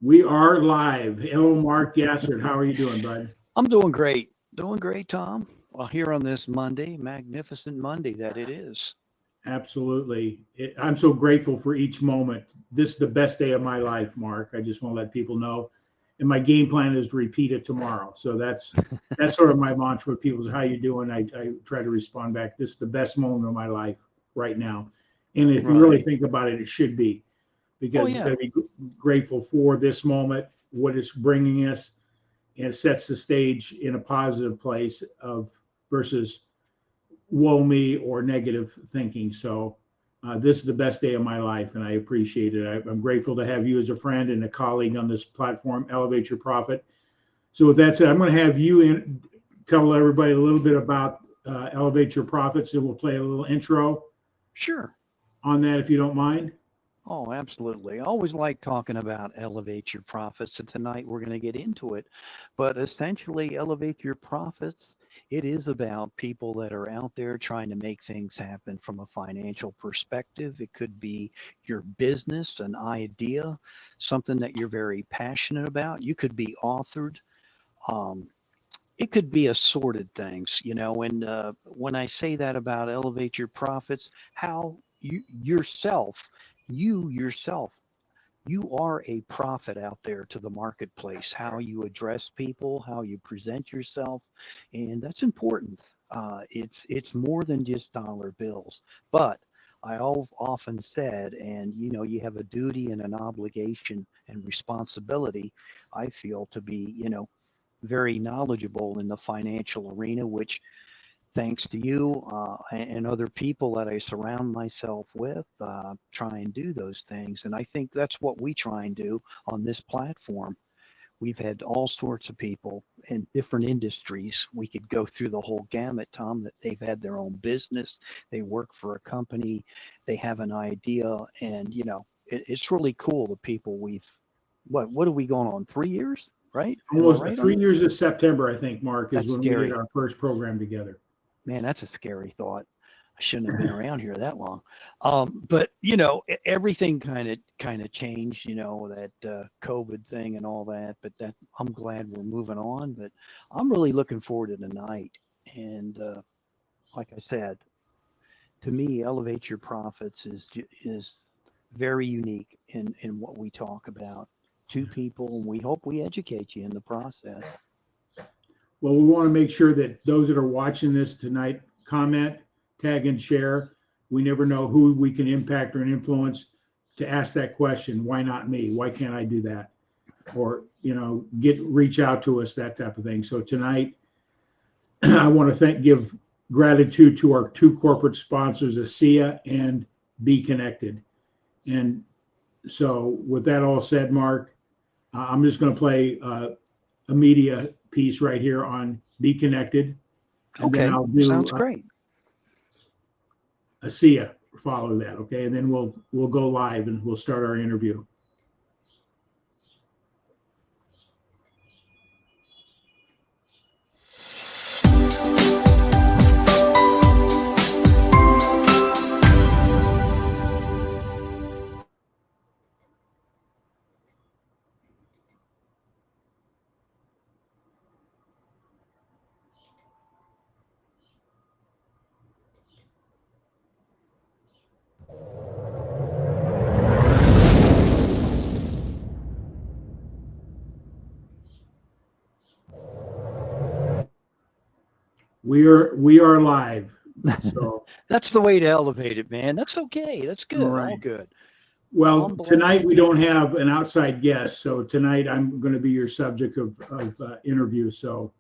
We are live. Hello, Mark Gassert. How are you doing, bud? I'm doing great. Doing great, Tom. Well, here on this Monday, magnificent Monday that it is. Absolutely. I'm so grateful for each moment. This is the best day of my life, Mark. I just want to let people know. And my game plan is to repeat it tomorrow. So that's sort of my mantra with people is how you doing? I try to respond back. This is the best moment of my life right now. And if you really Right. think about it, it should be Oh, because you got yeah. to be grateful for this moment, what it's bringing us, and it sets the stage in a positive place of versus woe me or negative thinking. So this is the best day of my life, and I appreciate it. I'm grateful to have you as a friend and a colleague on this platform, Elevate Your Profit. So with that said, I'm going to have you tell everybody a little bit about Elevate Your Profits, and we'll play a little intro Sure. on that if you don't mind. Oh, absolutely. I always like talking about elevate your profits, and tonight we're going to get into it. But essentially, elevate your profits. It is about people that are out there trying to make things happen from a financial perspective. It could be your business, an idea, something that you're very passionate about. You could be authored. Um, it could be assorted things, and when I say that about elevate your profits, how you yourself, you are a profit out there to the marketplace, how you address people, how you present yourself, and that's important. It's more than just dollar bills, but I've often said, and you have a duty and an obligation and responsibility, I feel, to be, very knowledgeable in the financial arena, which thanks to you and other people that I surround myself with, try and do those things. And I think that's what we try and do on this platform. We've had all sorts of people in different industries. We could go through the whole gamut, Tom, that they've had their own business, they work for a company, they have an idea, and it's really cool. The people we've what are we going on 3 years, right? Am I Almost right on 3 years that? of September, I think, Mark, is That's when we did scary. our first program together. Man, that's a scary thought. I shouldn't have been around here that long. But everything kind of changed. That COVID thing and all that. But that I'm glad we're moving on. But I'm really looking forward to tonight. And like I said, to me, elevate your profits is very unique in what we talk about to people, and we hope we educate you in the process. Well, we want to make sure that those that are watching this tonight comment, tag, and share. We never know who we can impact or influence to ask that question. Why not me? Why can't I do that? Or reach out to us, that type of thing. So tonight, I want to give gratitude to our two corporate sponsors, ASEA and Be Connected. And so, with that all said, Mark, I'm just going to play a media piece right here on Be Connected, and then Okay, I'll do sounds great. a SIA follow that, okay? And then we'll go live and we'll start our interview. We are live. So That's the way to elevate it, man. That's okay. That's all good. All right. good. Well, Well, I'm tonight blessed. we don't have an outside guest, so tonight I'm going to be your subject of interview. So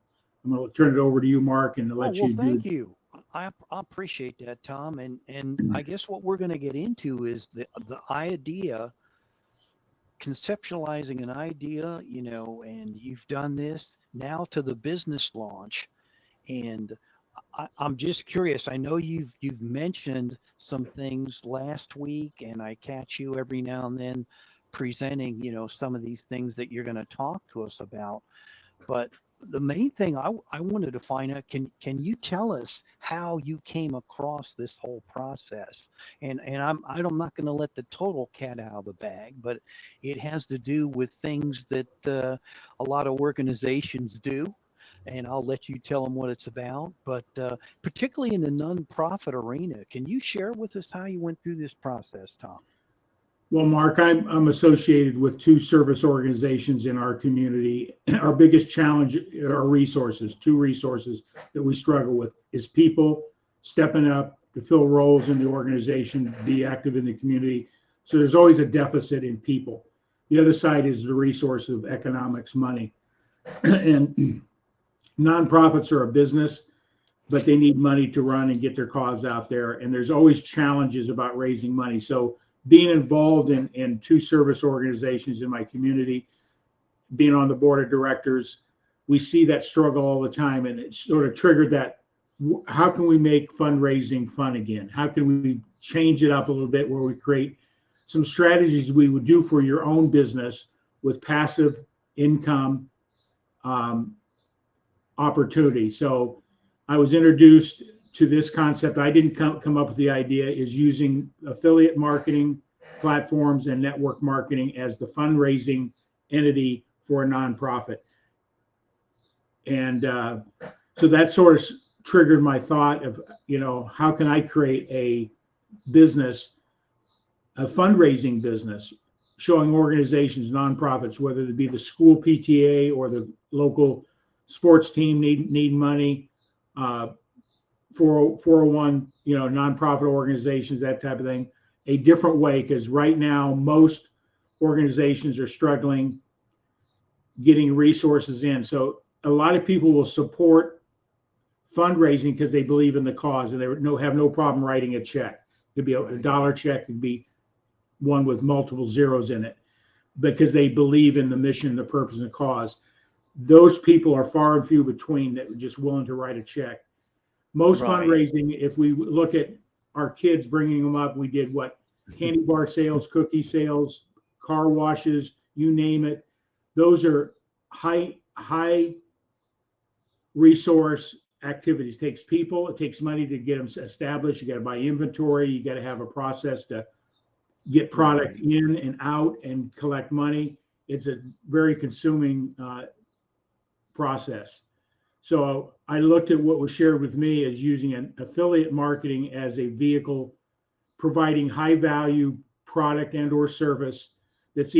I'm going to turn it over to you, Mark, and to Oh, let well, you do. thank you. I appreciate that, Tom. And I guess what we're going to get into is the idea, conceptualizing an idea, and you've done this now to the business launch. And I'm just curious. I know you've mentioned some things last week, and I catch you every now and then presenting, some of these things that you're going to talk to us about. But the main thing I wanted to find out, can you tell us how you came across this whole process? And I'm not going to let the total cat out of the bag, but it has to do with things that a lot of organizations do. And I'll let you tell them what it's about. But particularly in the nonprofit arena, can you share with us how you went through this process, Tom? Well, Mark, I'm associated with two service organizations in our community. Our biggest challenge are resources. Two resources that we struggle with is people stepping up to fill roles in the organization, be active in the community. So there's always a deficit in people. The other side is the resource of economics, money. And nonprofits are a business, but they need money to run and get their cause out there. And there's always challenges about raising money. So being involved in two service organizations in my community, being on the board of directors, we see that struggle all the time. And it sort of triggered that, how can we make fundraising fun again? How can we change it up a little bit where we create some strategies we would do for your own business with passive income opportunity. So I was introduced to this concept. I didn't come up with the idea, is using affiliate marketing platforms and network marketing as the fundraising entity for a nonprofit. And so that sort of triggered my thought of, how can I create a business, a fundraising business, showing organizations, nonprofits, whether it be the school PTA or the local sports team need money, 401, nonprofit organizations, that type of thing, a different way. Because right now, most organizations are struggling getting resources in. So a lot of people will support fundraising because they believe in the cause, and they have no problem writing a check. It could be a dollar check, it could be one with multiple zeros in it, because they believe in the mission, the purpose, and the cause. Those people are far and few between that are just willing to write a check. Most fundraising, if we look at our kids, bringing them up, we did what? Candy bar sales, cookie sales, car washes, you name it. Those are high resource activities. It takes people, it takes money to get them established. You got to buy inventory. You got to have a process to get product in and out and collect money. It's a very consuming process. So I looked at what was shared with me as using an affiliate marketing as a vehicle, providing high value product and or service that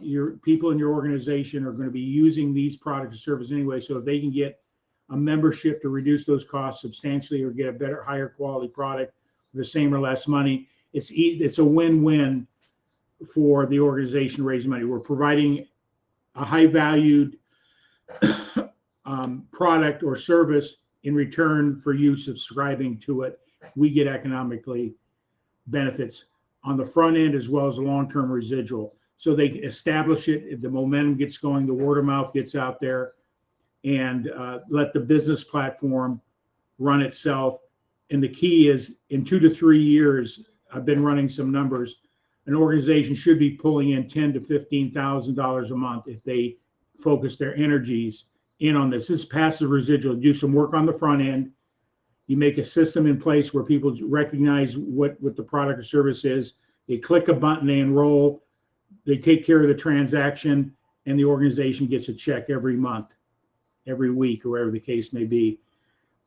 your people in your organization are going to be using these products or service anyway. So if they can get a membership to reduce those costs substantially or get a better, higher quality product for the same or less money, it's a win-win for the organization raising money. We're providing a high valued product or service in return for you subscribing to it. We get economically benefits on the front end as well as the long-term residual. So they establish it, the momentum gets going, the word of mouth gets out there, and let the business platform run itself. And the key is, in 2 to 3 years, I've been running some numbers, an organization should be pulling in $10,000 to $15,000 a month if they focus their energies in on this. This is passive residual. Do some work on the front end. You make a system in place where people recognize what the product or service is. They click a button, they enroll, they take care of the transaction, and the organization gets a check every month, every week, or whatever the case may be.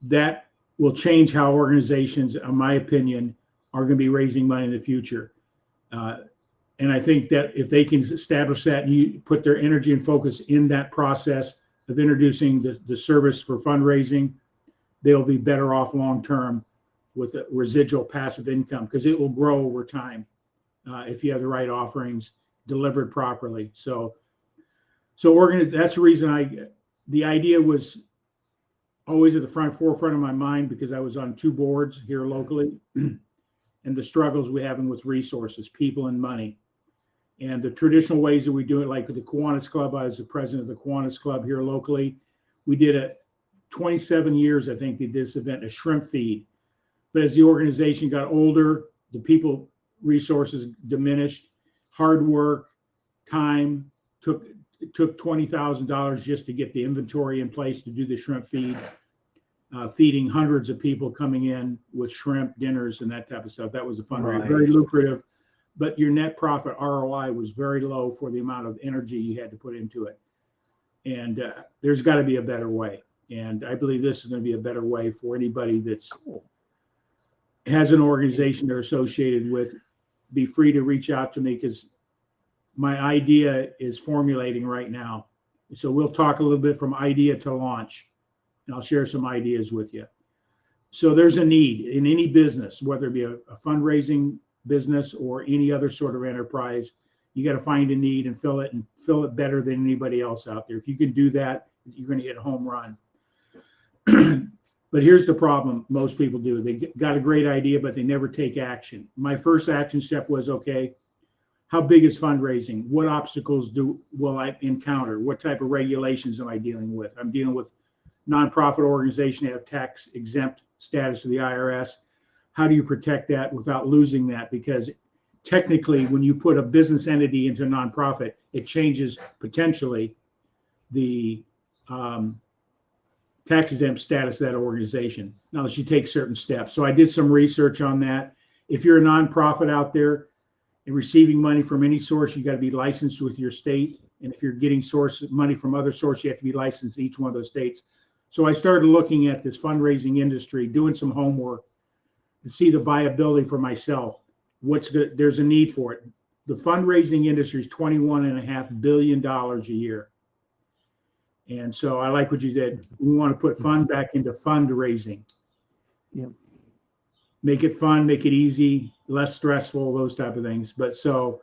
That will change how organizations, in my opinion, are going to be raising money in the future. And I think that if they can establish that and you put their energy and focus in that process of introducing the service for fundraising, they'll be better off long-term with a residual passive income, because it will grow over time if you have the right offerings delivered properly. So that's the reason the idea was always at the forefront of my mind, because I was on 2 boards here locally and the struggles we're having with resources, people, and money. And the traditional ways that we do it, like with the Kiwanis Club, I was the president of the Kiwanis Club here locally. We did 27 years, I think, did this event, a shrimp feed. But as the organization got older, the people resources diminished, hard work, time it took $20,000 just to get the inventory in place to do the shrimp feed, feeding hundreds of people coming in with shrimp dinners and that type of stuff. That was a fundraiser, Right. very lucrative, but your net profit ROI was very low for the amount of energy you had to put into it. And there's got to be a better way. And I believe this is going to be a better way for anybody that's has an organization they're associated with. Be free to reach out to me, because my idea is formulating right now. So we'll talk a little bit from idea to launch, and I'll share some ideas with you. So there's a need in any business, whether it be a fundraising business or any other sort of enterprise. You got to find a need and fill it better than anybody else out there. If you can do that, you're going to get a home run. But here's the problem most people do. They got a great idea, but they never take action. My first action step was, okay, how big is fundraising? What obstacles will I encounter? What type of regulations am I dealing with? I'm dealing with nonprofit organization that have tax exempt status with the IRS. How do you protect that without losing that? Because technically, when you put a business entity into a nonprofit, it changes potentially the tax exempt status of that organization. Now, she takes certain steps. So I did some research on that. If you're a nonprofit out there and receiving money from any source, you got to be licensed with your state. And if you're getting money from other sources, you have to be licensed in each one of those states. So I started looking at this fundraising industry, doing some homework to see the viability for myself. There's a need for it. The fundraising industry is $21.5 billion a year. And so I like what you did. We want to put fun back into fundraising. Yep. Make it fun, make it easy, less stressful, those type of things. But so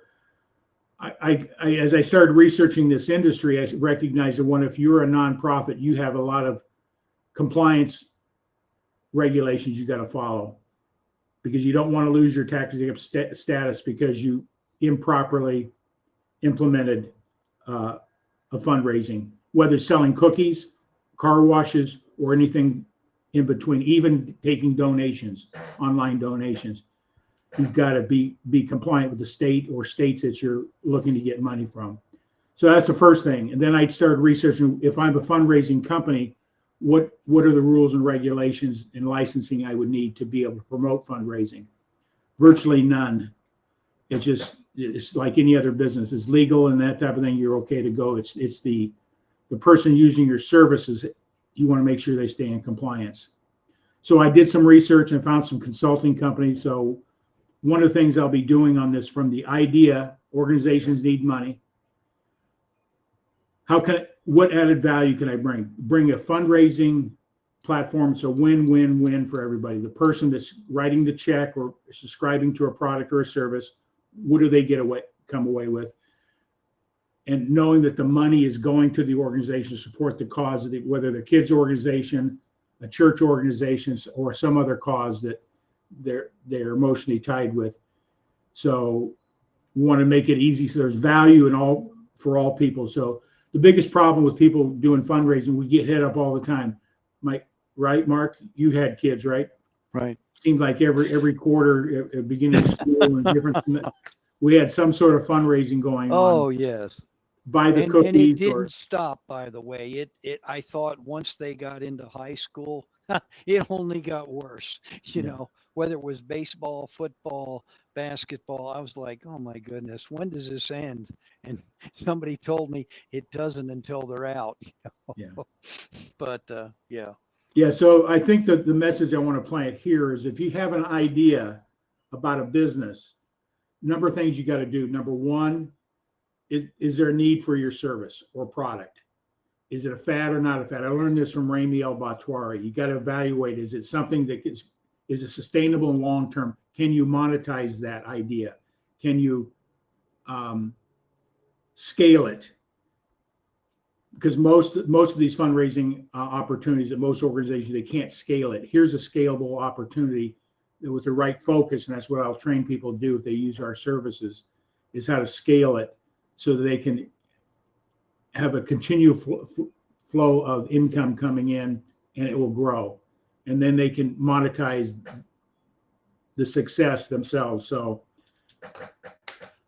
I as I started researching this industry, I recognized that if you're a nonprofit, you have a lot of compliance regulations you got to follow, because you don't want to lose your tax exempt status because you improperly implemented a fundraising, whether selling cookies, car washes, or anything in between, even taking donations, online donations. You've got to be compliant with the state or states that you're looking to get money from. So that's the first thing. And then I started researching, if I'm a fundraising company, what are the rules and regulations and licensing I would need to be able to promote fundraising? Virtually none. It's like any other business. It's legal and that type of thing. You're okay to go. It's the person using your services. You want to make sure they stay in compliance. So I did some research and found some consulting companies. So one of the things I'll be doing on this, from the idea, organizations need money. What added value can I bring? Bring a fundraising platform. It's a win-win-win for everybody. The person that's writing the check or subscribing to a product or a service, what do they come away with? And knowing that the money is going to the organization to support the cause of whether the kids organization, a church organization, or some other cause that they're emotionally tied with. So we want to make it easy so there's value for all people. So the biggest problem with people doing fundraising, we get hit up all the time. Right, Mark? You had kids, right? Right. Seemed like every quarter at the beginning of school and different, we had some sort of fundraising going on. Oh, yes. Buy the And cookies. it didn't stop, by the way. I thought once they got into high school, it only got worse. You know, whether it was baseball, football, basketball, I was like, oh my goodness, when does this end? And somebody told me it doesn't until they're out. You know? Yeah. But yeah. Yeah. So I think that the message I want to plant here is, if you have an idea about a business, number of things you got to do. Number one, is there a need for your service or product? Is it a fad or not a fad? I learned this from Rami El-Batwari. You got to evaluate, is it something that is it sustainable and long-term? Can you monetize that idea? Can you scale it? Because most of these fundraising opportunities at most organizations, they can't scale it. Here's a scalable opportunity with the right focus, and that's what I'll train people to do if they use our services, is how to scale it so that they can have a continual flow of income coming in, and it will grow. And then they can monetize the success themselves. So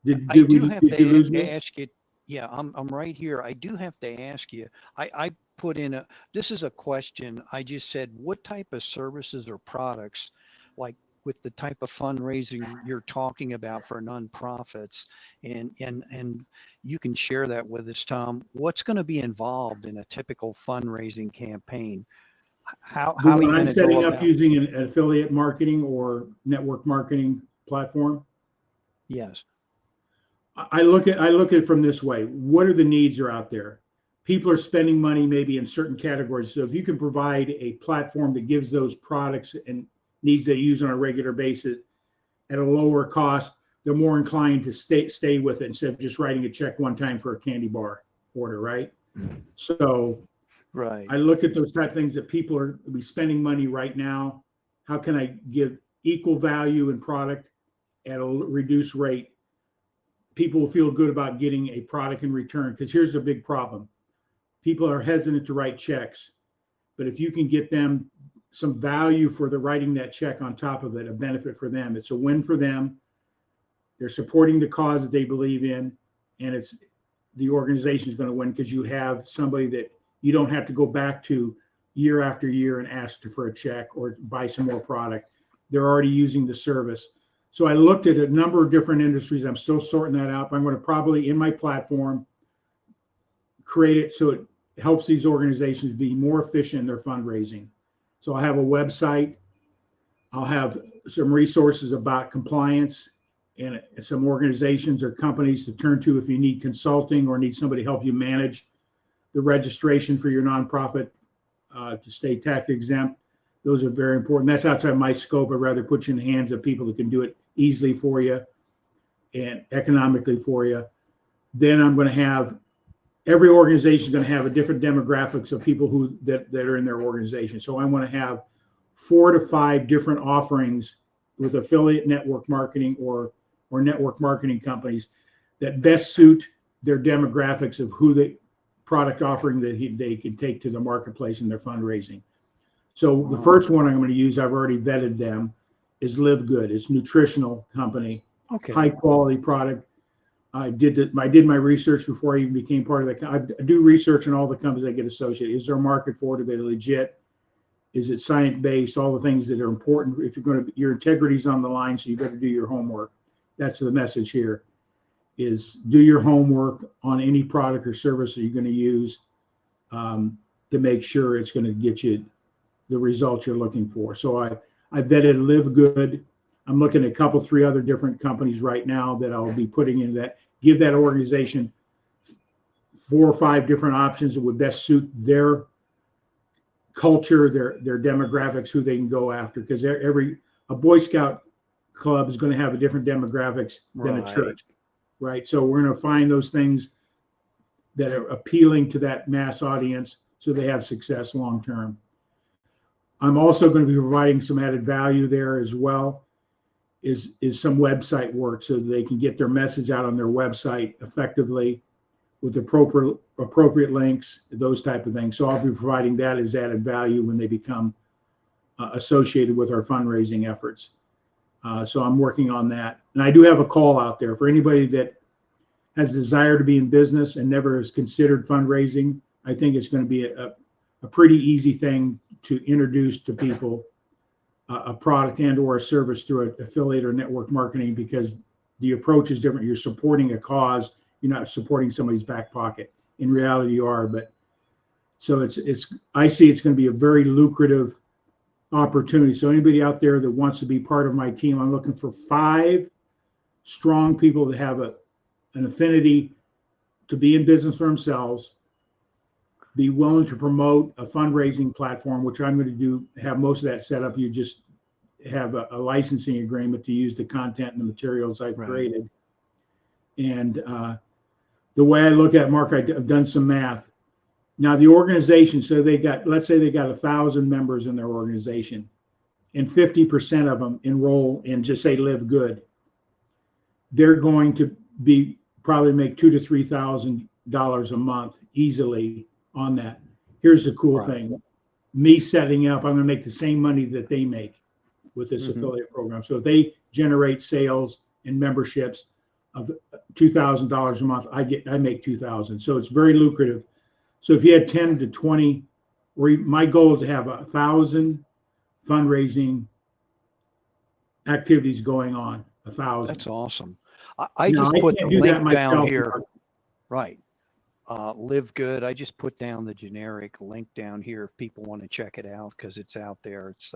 did you lose me? Ask it. Yeah, I'm right here. I do have to ask you. I put in this is a question. I just said, what type of services or products, like with the type of fundraising you're talking about for nonprofits, and you can share that with us, Tom. What's going to be involved in a typical fundraising campaign? The How are one you I'm going to go setting up about? using an affiliate marketing or network marketing platform. Yes. I look at it from this way. What are the needs are out there? People are spending money maybe in certain categories. So if you can provide a platform that gives those products and needs they use on a regular basis at a lower cost, they're more inclined to stay with it instead of just writing a check one time for a candy bar order, right? So Right. I look at those type of things that people are be spending money right now. How can I give equal value in product at a reduced rate? People will feel good about getting a product in return, because here's the big problem. People are hesitant to write checks, but if you can get them some value for the writing that check on top of it, a benefit for them, it's a win for them. They're supporting the cause that they believe in, and it's the organization is going to win because you have somebody that you don't have to go back to year after year and ask for a check or buy some more product. They're already using the service. So I looked at a number of different industries. I'm still sorting that out. But I'm going to probably, in my platform, create it so it helps these organizations be more efficient in their fundraising. So I'll have a website. I'll have some resources about compliance and some organizations or companies to turn to if you need consulting or need somebody to help you manage the registration for your nonprofit to stay tax exempt. Those are very important. That's outside my scope. I'd rather put you in the hands of people that can do it easily for you and economically for you. Then I'm going to have every organization is going to have a different demographics of people who that are in their organization. So I want to have 4 to 5 different offerings with affiliate network marketing or network marketing companies that best suit their demographics of who the product offering that they can take to the marketplace in their fundraising. So the first one I'm going to use, I've already vetted them, is Live Good. It's a nutritional company, Okay. high quality product. I did my research before I even became part of the. I do research on all the companies that get associated. Is there a market for it? Are they legit? Is it science based? All the things that are important. If you're going to, your integrity's on the line, so you better do your homework. That's the message here. Is do your homework on any product or service that you're going to use to make sure it's going to get you the results you're looking for. So I vetted Live Good. I'm looking at a couple, 3 other different companies right now that I'll be putting in that give that organization 4 or 5 different options that would best suit their culture, their demographics, who they can go after. Because a Boy Scout club is going to have a different demographics than a church, right? So we're going to find those things that are appealing to that mass audience so they have success long term. I'm also going to be providing some added value there as well, is some website work so that they can get their message out on their website effectively with appropriate links, those type of things. So I'll be providing that as added value when they become associated with our fundraising efforts. So I'm working on that. And I do have a call out there for anybody that has desire to be in business and never has considered fundraising. I think it's going to be a pretty easy thing to introduce to people a product and or a service through an affiliate or network marketing, because the approach is different. You're supporting a cause. You're not supporting somebody's back pocket. In reality, you are. But so I see it's going to be a very lucrative opportunity. So anybody out there that wants to be part of my team, I'm looking for 5 strong people that have an affinity to be in business for themselves, be willing to promote a fundraising platform, which I'm going to do, have most of that set up. You just have a licensing agreement to use the content and the materials I've created. And the way I look at it, Mark, I've done some math. Now the organization, so let's say they got 1,000 members in their organization, and 50% of them enroll in, just say, Live Good. They're going to probably make $2,000 to $3,000 a month easily on that. Here's the cool thing. Me setting up, I'm going to make the same money that they make with this affiliate program. So if they generate sales and memberships of $2,000 a month, I make 2,000. So it's very lucrative. So if you had 10 to 20, my goal is to have 1,000 fundraising activities going on. 1,000. That's awesome. I Now just I put the can't do that link down myself, here. Mark. Right. Live Good. I just put down the generic link down here if people want to check it out because it's out there. It's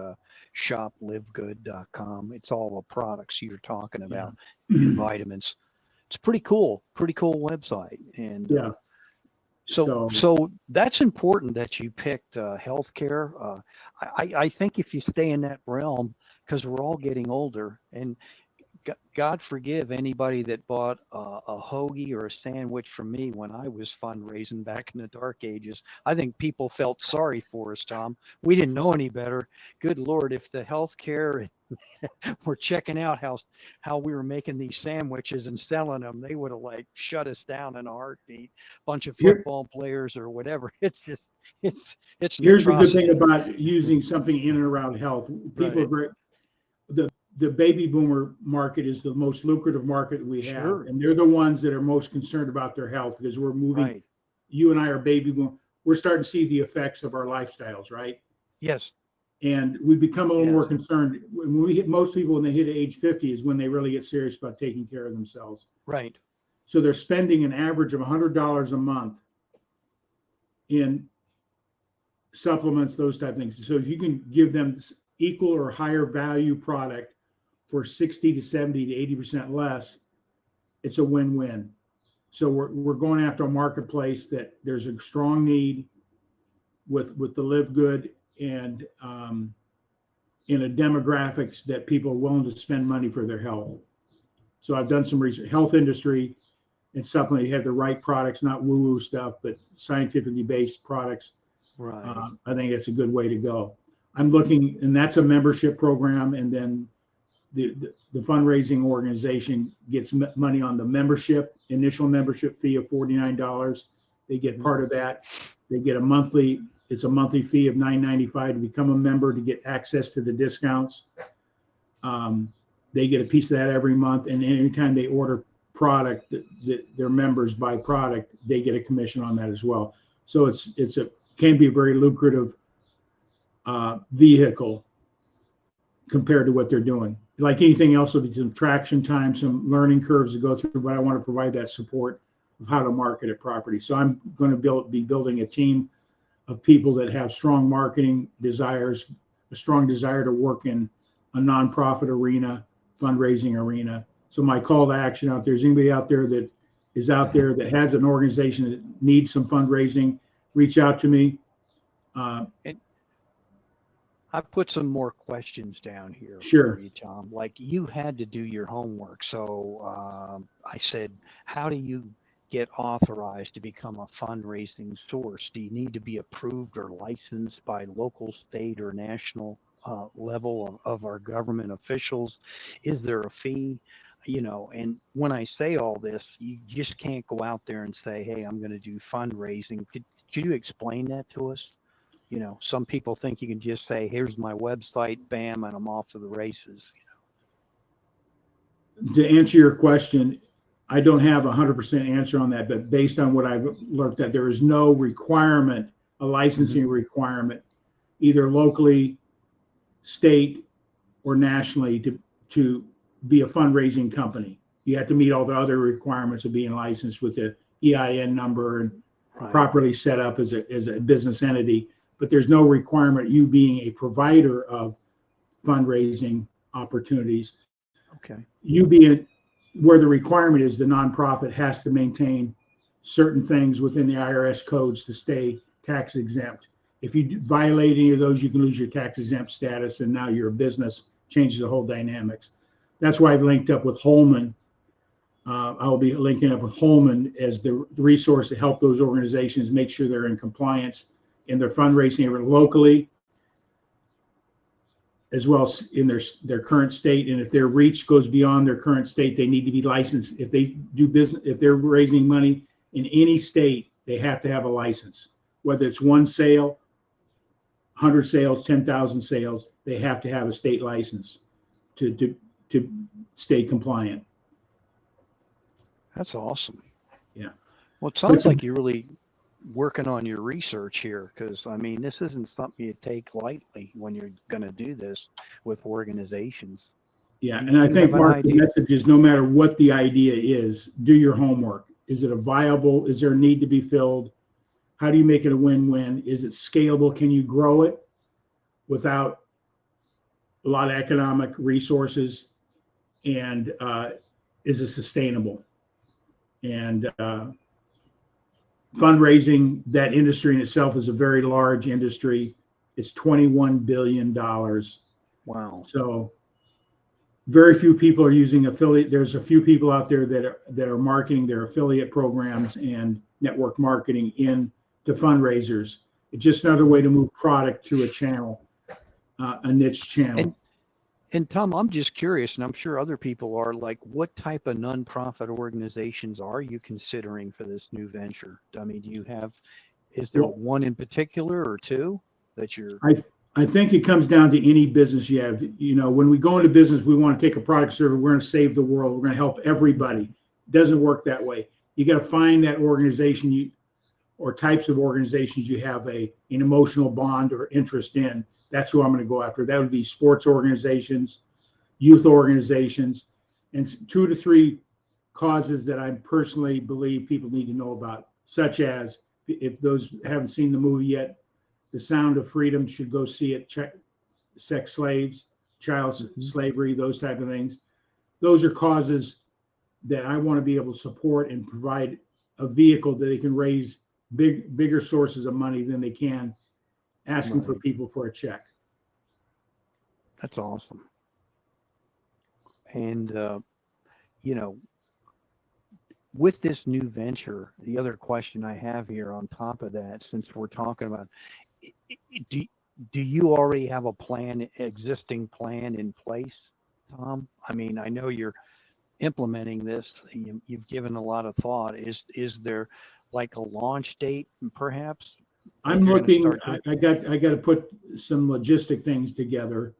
shoplivegood.com. It's all the products you're talking about in vitamins. It's pretty cool website. And Yeah. so that's important that you picked healthcare. I think if you stay in that realm, because we're all getting older, and God forgive anybody that bought a hoagie or a sandwich from me when I was fundraising back in the dark ages. I think people felt sorry for us, Tom. We didn't know any better. Good Lord, if the healthcare were checking out how we were making these sandwiches and selling them, they would have like shut us down in a heartbeat. Bunch of football players or whatever. It's just it's an Here's the good atrocity. thing about using something in and around health. People are very, the baby boomer market is the most lucrative market we have. Sure. And they're the ones that are most concerned about their health because we're moving. Right. You and I are baby boomer. We're starting to see the effects of our lifestyles, right? Yes. And we become a little more Yes. concerned when we hit, most people when they hit age 50 is when they really get serious about taking care of themselves. Right. So they're spending an average of $100 a month in supplements, those type of things. So if you can give them equal or higher value product for 60 to 70 to 80% less, it's a win-win. So we're going after a marketplace that there's a strong need with the Live Good and in a demographics that people are willing to spend money for their health. So I've done some research. Health industry and supplement, you have the right products, not woo-woo stuff, but scientifically based products. Right. I think it's a good way to go. I'm looking, and that's a membership program, and then the fundraising organization gets money on the membership, initial membership fee of $49. They get part of that. They get it's a monthly fee of $9.95 to become a member to get access to the discounts. They get a piece of that every month, and anytime they order product that their members buy product, they get a commission on that as well. So can be a very lucrative vehicle compared to what they're doing. Like anything else, there'll be some traction time, some learning curves to go through, but I want to provide that support of how to market a property. So I'm going to be building a team of people that have strong marketing desires, a strong desire to work in a nonprofit arena, fundraising arena. So my call to action out there is anybody out there that is out there that has an organization that needs some fundraising, reach out to me. I put some more questions down here Sure. for you, Tom. Like you had to do your homework. So I said, how do you get authorized to become a fundraising source? Do you need to be approved or licensed by local, state, or national level of our government officials? Is there a fee? And when I say all this, you just can't go out there and say, hey, I'm going to do fundraising. Could you explain that to us? Some people think you can just say, here's my website, bam, and I'm off to the races. To answer your question, I don't have 100% answer on that, but based on what I've looked at, there is no requirement, a licensing requirement, either locally, state, or nationally to be a fundraising company. You have to meet all the other requirements of being licensed with the EIN number and properly set up as a business entity. But there's no requirement you being a provider of fundraising opportunities. Okay. You being where the requirement is the nonprofit has to maintain certain things within the IRS codes to stay tax exempt. If you violate any of those, you can lose your tax exempt status, and now you're a business, changes the whole dynamics. That's why I've linked up with Holman. I'll be linking up with Holman as the resource to help those organizations make sure they're in compliance in their fundraising locally, as well as in their current state. And if their reach goes beyond their current state, they need to be licensed. If they do business, if they're raising money in any state, they have to have a license. Whether it's one sale, 100 sales, 10,000 sales, they have to have a state license to stay compliant. That's awesome. Yeah. Well, it But sounds like you're really working on your research here, because I mean, this isn't something you take lightly when you're going to do this with organizations. yeah, Do and I you have think, an Mark, the idea? message is no matter what the idea is, do your homework. Is it a viable? Is there a need to be filled? How do you make it a win-win? Is it scalable? Can you grow it without a lot of economic resources? And is it sustainable? And fundraising, that industry in itself is a very large industry. It's $21 billion. Wow. So very few people are using affiliate. There's a few people out there that are marketing their affiliate programs and network marketing into fundraisers. It's just another way to move product through a channel, a niche channel. And Tom, I'm just curious, and I'm sure other people are, like, what type of nonprofit organizations are you considering for this new venture? I mean, is there Well, one in particular or two that you're, I think it comes down to any business you have. You know, when we go into business, we want to take a product service. We're going to save the world. We're going to help everybody. It doesn't work that way. You got to find that organization or types of organizations you have an emotional bond or interest in. That's who I'm going to go after. That would be sports organizations, youth organizations, and 2 to 3 causes that I personally believe people need to know about, such as, if those haven't seen the movie yet, The Sound of Freedom, should go see it. Sex slaves, child slavery, those type of things. Those are causes that I want to be able to support and provide a vehicle that they can raise bigger sources of money than they can asking for Right. people for a check. That's awesome. And, you know, with this new venture, the other question I have here on top of that, since we're talking about, do, do you already have a existing plan in place, Tom? I mean, I know you're implementing this. You've given a lot of thought. Is there like a launch date, perhaps, that I'm you're going to looking, start doing? I got to put some logistic things together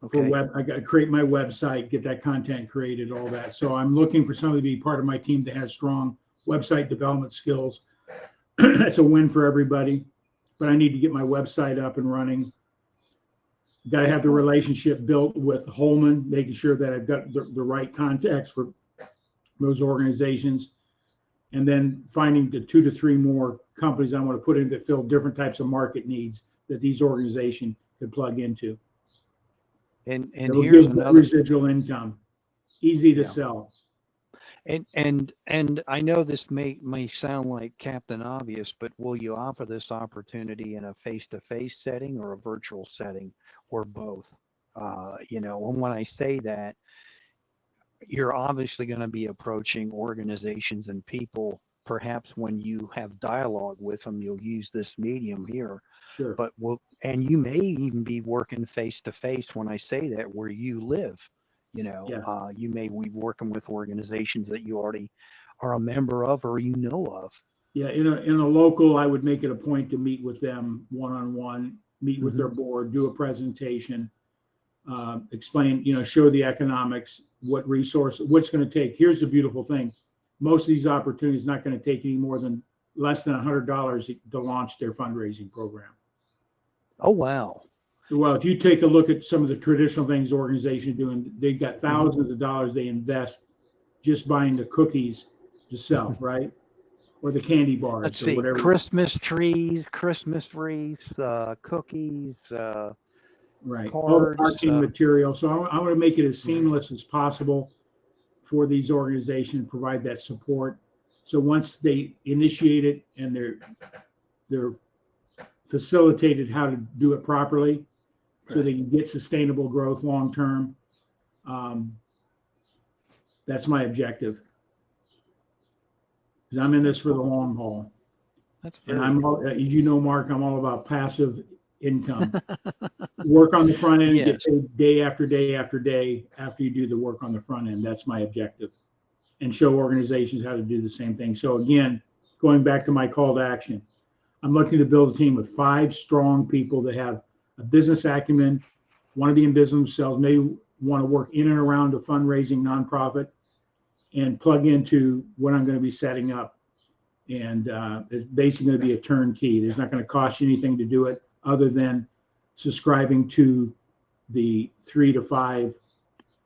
for Okay. I got to create my website, get that content created, all that. So I'm looking for somebody to be part of my team that has strong website development skills. That's a win for everybody. But I need to get my website up and running. Got to have the relationship built with Holman, making sure that I've got the right contacts for those organizations, and then finding the 2 to 3 more companies I want to put in that fill different types of market needs that these organizations could plug into. And It'll here's give good another, residual income, easy to yeah. sell. And I know this may sound like Captain Obvious, but will you offer this opportunity in a face-to-face setting or a virtual setting, or both? You know, and when I say that, you're obviously going to be approaching organizations and people. Perhaps when you have dialogue with them, you'll use this medium here. Sure. But and you may even be working face to face when I say that, where you live. You know, Yeah. you may be working with organizations that you already are a member of or you know of. Yeah. In a local, I would make it a point to meet with them one-on-one, meet with Hmm. their board, do a presentation, explain, show the economics, what resource, what's going to take. Here's the beautiful thing. Most of these opportunities not going to take any more than less than $100 to launch their fundraising program. Oh, wow. Well, if you take a look at some of the traditional things organizations doing, they've got Hmm. thousands of dollars they invest just buying the cookies to sell, right? Or the candy Let's bars or see, whatever. Christmas wreaths, cookies, Right. All the cards. marketing material. So I want to make it as seamless as possible for these organizations, provide that support. So once they initiate it and they're facilitated how to do it properly, so Right. they can get sustainable growth long term. That's my objective. Because I'm in this That's for the cool. long haul. That's And very cool. as you know, Mark, I'm all about passive income. Work on the front end and get Yes. paid day after day after day after you do the work on the front end. That's my objective. And show organizations how to do the same thing. So again, going back to my call to action, I'm looking to build a team with 5 strong people that have a business acumen, want to be in business themselves, may want to work in and around a fundraising nonprofit, and plug into what I'm going to be setting up. And it's basically going to be a turnkey. There's not going to cost you anything to do it other than subscribing to the 3 to 5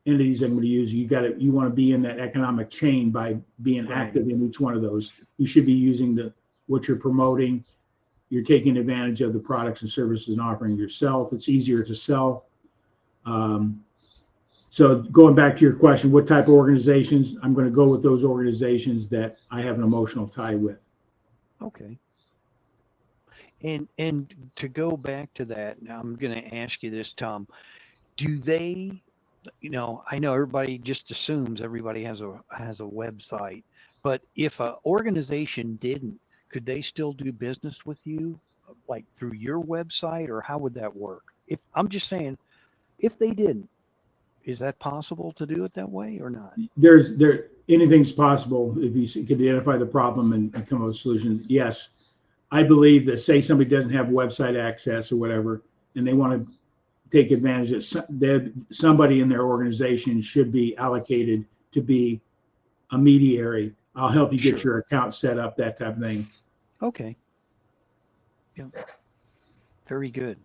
entities I'm going to use. You want to be in that economic chain by being active in each one of those. You should be using what you're promoting. You're taking advantage of the products and services and offering yourself. It's easier to sell. So going back to your question, what type of organizations? I'm going to go with those organizations that I have an emotional tie with. Okay. And to go back to that, now I'm going to ask you this, Tom. Do they, I know everybody just assumes everybody has a website, but if an organization didn't, could they still do business with you, like through your website, or how would that work? If I'm just saying, if they didn't, is that possible to do it that way or not? Anything's possible if you can identify the problem and come up with a solution. Yes, I believe that, say somebody doesn't have website access or whatever, and they want to take advantage of somebody in their organization should be allocated to be a mediary. I'll help you get your account set up, that type of thing. Okay. Yeah. Very good.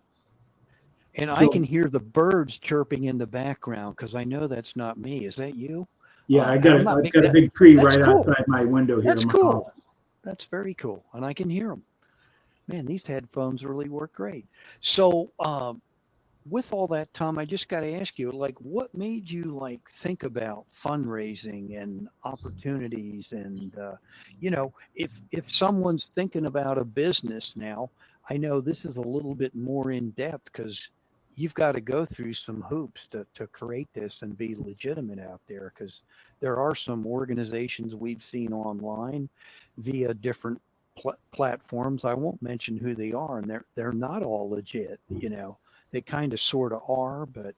And I can hear the birds chirping in the background because I know that's not me. Is that you? Yeah, I've got a big tree right outside my window here. That's cool. That's very cool. And I can hear them. Man, these headphones really work great. So, with all that, Tom, I just got to ask you, like, what made you think about fundraising and opportunities? And if someone's thinking about a business now, I know this is a little bit more in depth because you've got to go through some hoops to create this and be legitimate out there, because there are some organizations we've seen online via different platforms. I won't mention who they are, and they're not all legit. They kind of sort of are, but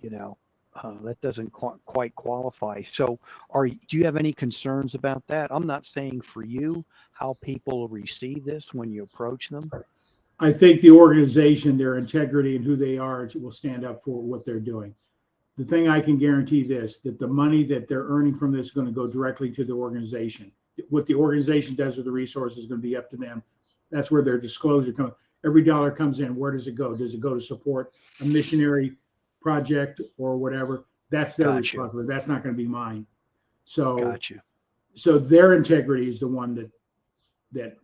that doesn't quite qualify. So do you have any concerns about that? I'm not saying for you how people receive this when you approach them. I think the organization, their integrity and who they are, will stand up for what they're doing. The thing I can guarantee that the money that they're earning from this is going to go directly to the organization. What the organization does with the resources is going to be up to them. That's where their disclosure comes. Every dollar comes in. Where does it go? Does it go to support a missionary project or whatever? That's their responsibility. That's not going to be mine. So, so their integrity is the one that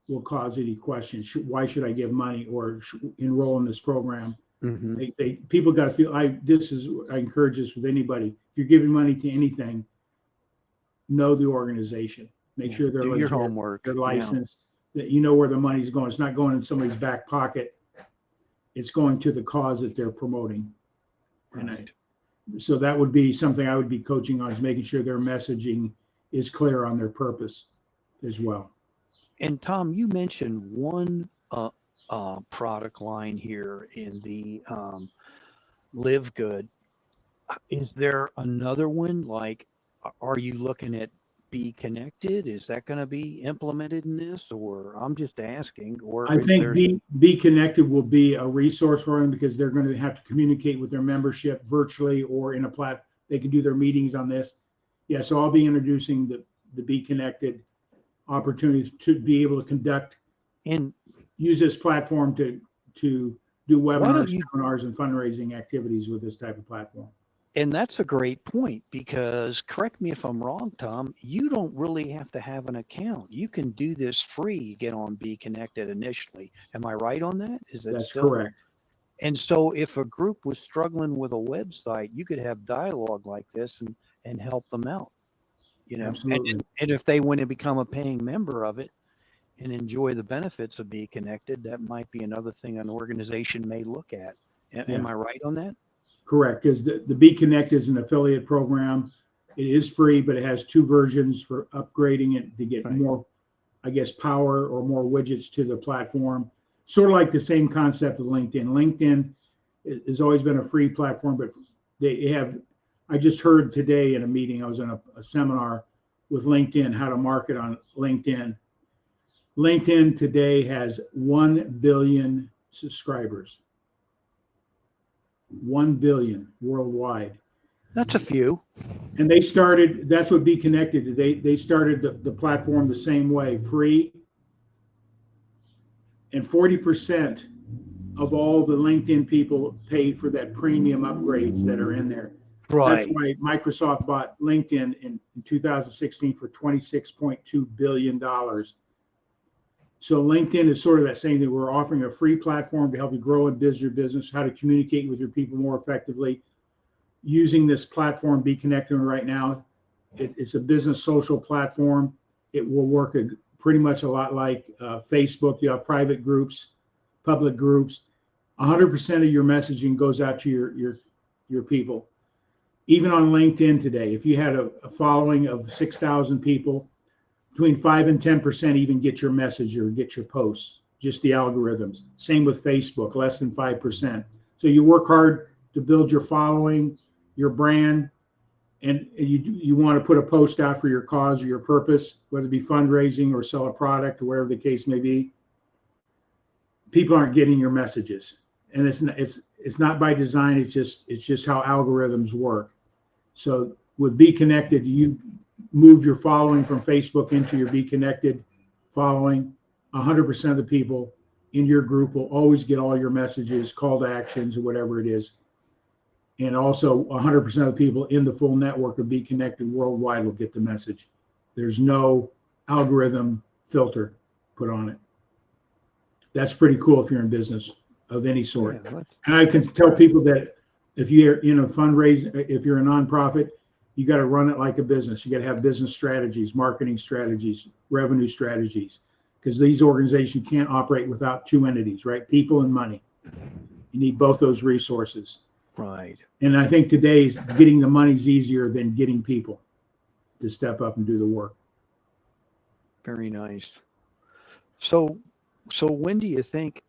will cause any questions. Why should I give money or enroll in this program? Mm-hmm. People got to feel. I encourage this with anybody. If you're giving money to anything, know the organization. Make sure they're do your homework. They're licensed. That you know where the money's going. It's not going in somebody's back pocket. It's going to the cause that they're promoting. Right. So that would be something I would be coaching on, is making sure their messaging is clear on their purpose as well. And Tom, you mentioned one product line here in the Live Good. Is there another one? Are you looking at Be Connected? Is that going to be implemented in this, or I'm just asking? Or I think Be Connected will be a resource for them, because they're going to have to communicate with their membership virtually or in a platform. They can do their meetings on this. Yeah, so I'll be introducing the Be Connected opportunities to be able to conduct and use this platform to do webinars, seminars, and fundraising activities with this type of platform. And that's a great point, because, correct me if I'm wrong, Tom, you don't really have to have an account. You can do this free, get on Be Connected initially. Am I right on that? That's correct. And so if a group was struggling with a website, you could have dialogue like this and help them out. Absolutely. And if they want to become a paying member of it and enjoy the benefits of Be Connected, that might be another thing an organization may look at. Am I right on that? Correct, because the Be Connect is an affiliate program. It is free, but it has 2 versions for upgrading it to get more, I guess, power or more widgets to the platform. Sort of like the same concept of LinkedIn. LinkedIn has always been a free platform, but they have, I just heard today in a meeting, I was in a seminar with LinkedIn, how to market on LinkedIn. LinkedIn today has 1 billion subscribers. 1 billion worldwide. That's a few. And they started, that's what Be Connected did. They started the platform the same way, free. And 40% of all the LinkedIn people paid for that premium upgrades that are in there. That's Right. why Microsoft bought LinkedIn in 2016 for $26.2 billion. So LinkedIn is sort of that saying that we're offering a free platform to help you grow and build your business, how to communicate with your people more effectively. Using this platform, Be Connected right now, it's a business social platform. It will work pretty much a lot like Facebook. You have private groups, public groups. 100% of your messaging goes out to your people. Even on LinkedIn today, if you had a following of 6,000 people, between 5 and 10% even get your message or get your posts, just the algorithms. Same with Facebook, less than 5%. So you work hard to build your following, your brand, and you want to put a post out for your cause or your purpose, whether it be fundraising or sell a product or whatever the case may be. People aren't getting your messages, and it's not by design. It's just how algorithms work. So with Be Connected, you move your following from Facebook into your Be Connected following. 100% of the people in your group will always get all your messages, call to actions, or whatever it is. And also 100% of the people in the full network of Be Connected worldwide will get the message. There's no algorithm filter put on it. That's pretty cool if you're in business of any sort. Yeah, And I can tell people that if you're in a fundraising, if you're a nonprofit, you got to run it like a business. You got to have business strategies, marketing strategies, revenue strategies, because these organizations can't operate without two entities, right? People and money. You need both those resources. right. And I think today getting the money is easier than getting people to step up and do the work. Very nice. So, so when do you think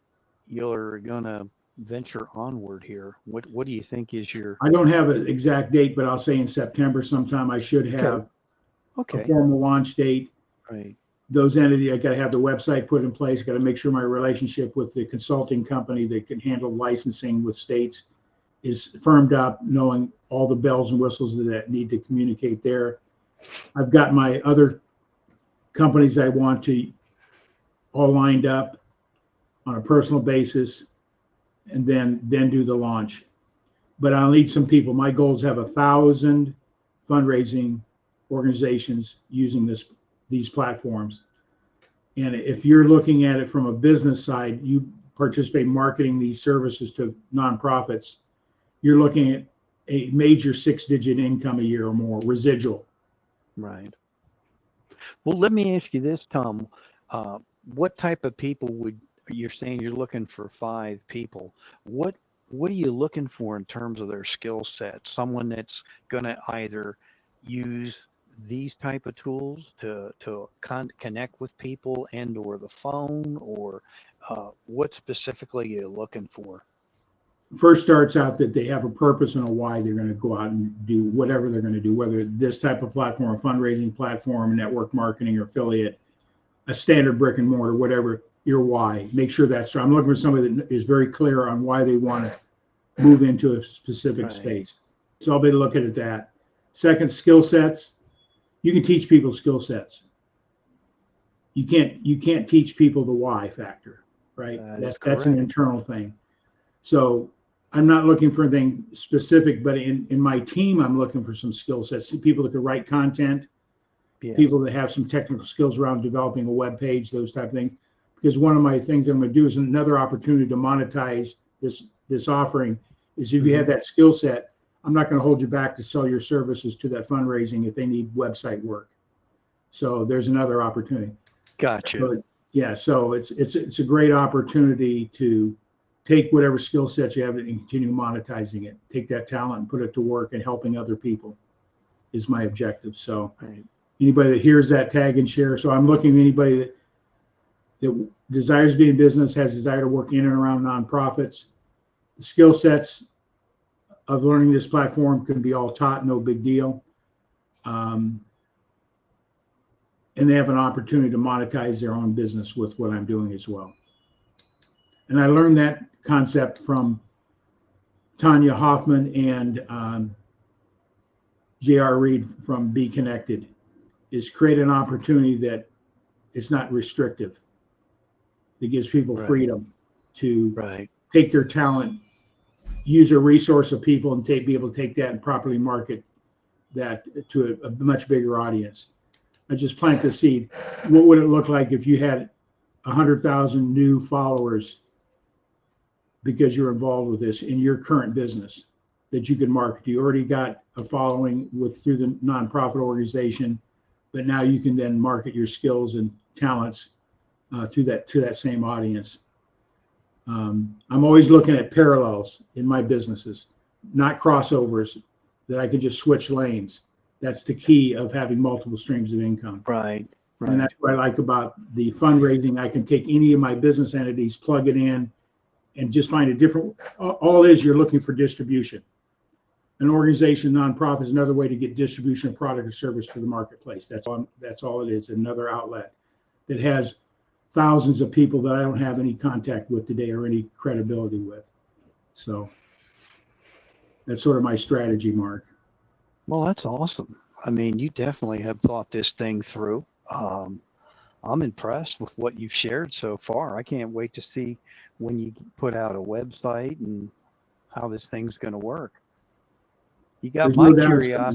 you're gonna venture onward here? What do you think is your I don't have an exact date, but I'll say in September sometime I should have a okay? formal launch date. Right. Those entities, I got to have the website put in place, got to make sure my relationship with the consulting company that can handle licensing with states is firmed up, knowing all the bells and whistles that need to communicate there. I've got my other companies I want to all lined up on a personal basis, and then do the launch. But I'll need some people. My goal is to have 1,000 fundraising organizations using these platforms. And if you're looking at it from a business side, you participate in marketing these services to nonprofits, you're looking at a major 6-digit income a year or more, residual. Right. Well, let me ask you this, Tom. What type of people would you're saying you're looking for 5 people? What are you looking for in terms of their skill set? Someone that's going to either use these type of tools to connect with people and or the phone, or what specifically are you looking for? First starts out that they have a purpose and a why they're going to go out and do whatever they're going to do, whether this type of platform, a fundraising platform, network marketing or affiliate, a standard brick and mortar, whatever your why. Make sure that's right. I'm looking for somebody that is very clear on why they want to move into a specific Right. space. So I'll be looking at that. Second, skill sets. You can teach people skill sets. You can't teach people the why factor, right? That's an internal thing. So I'm not looking for anything specific, but in my team, I'm looking for some skill sets. People that can write content, Yeah. people that have some technical skills around developing a web page, those type of things. Because one of my things I'm going to do is another opportunity to monetize this offering is if you have that skill set, I'm not going to hold you back to sell your services to that fundraising if they need website work. So there's another opportunity. Gotcha. So, yeah, so it's a great opportunity to take whatever skill sets you have and continue monetizing it. Take that talent and put it to work and helping other people is my objective. So Right. anybody that hears that, tag and share. So I'm looking at anybody that desires to be in business, has desire to work in and around nonprofits. The skill sets of learning this platform can be all taught, no big deal. And they have an opportunity to monetize their own business with what I'm doing as well. And I learned that concept from Tanya Hoffman and J.R. Reed from Be Connected, is create an opportunity that it's not restrictive. It gives people Right. freedom to Right. take their talent, use a resource of people, and be able to take that and properly market that to a much bigger audience. I just plant the seed. What would it look like if you had 100,000 new followers because you're involved with this in your current business that you could market? You already got a following through the nonprofit organization, but now you can then market your skills and talents to that same audience. I'm always looking at parallels in my businesses, not crossovers that I could just switch lanes. That's the key of having multiple streams of income. Right. And that's what I like about the fundraising. I can take any of my business entities, plug it in, and just find a different. All it is, you're looking for distribution. An organization, nonprofit, is another way to get distribution of product or service to the marketplace. That's all it is. Another outlet that has thousands of people that I don't have any contact with today or any credibility with. So that's sort of my strategy, Mark. Well, that's awesome. I mean, you definitely have thought this thing through. I'm impressed with what you've shared so far. I can't wait to see when you put out a website and how this thing's going to work. You got There's my no doubt it's gonna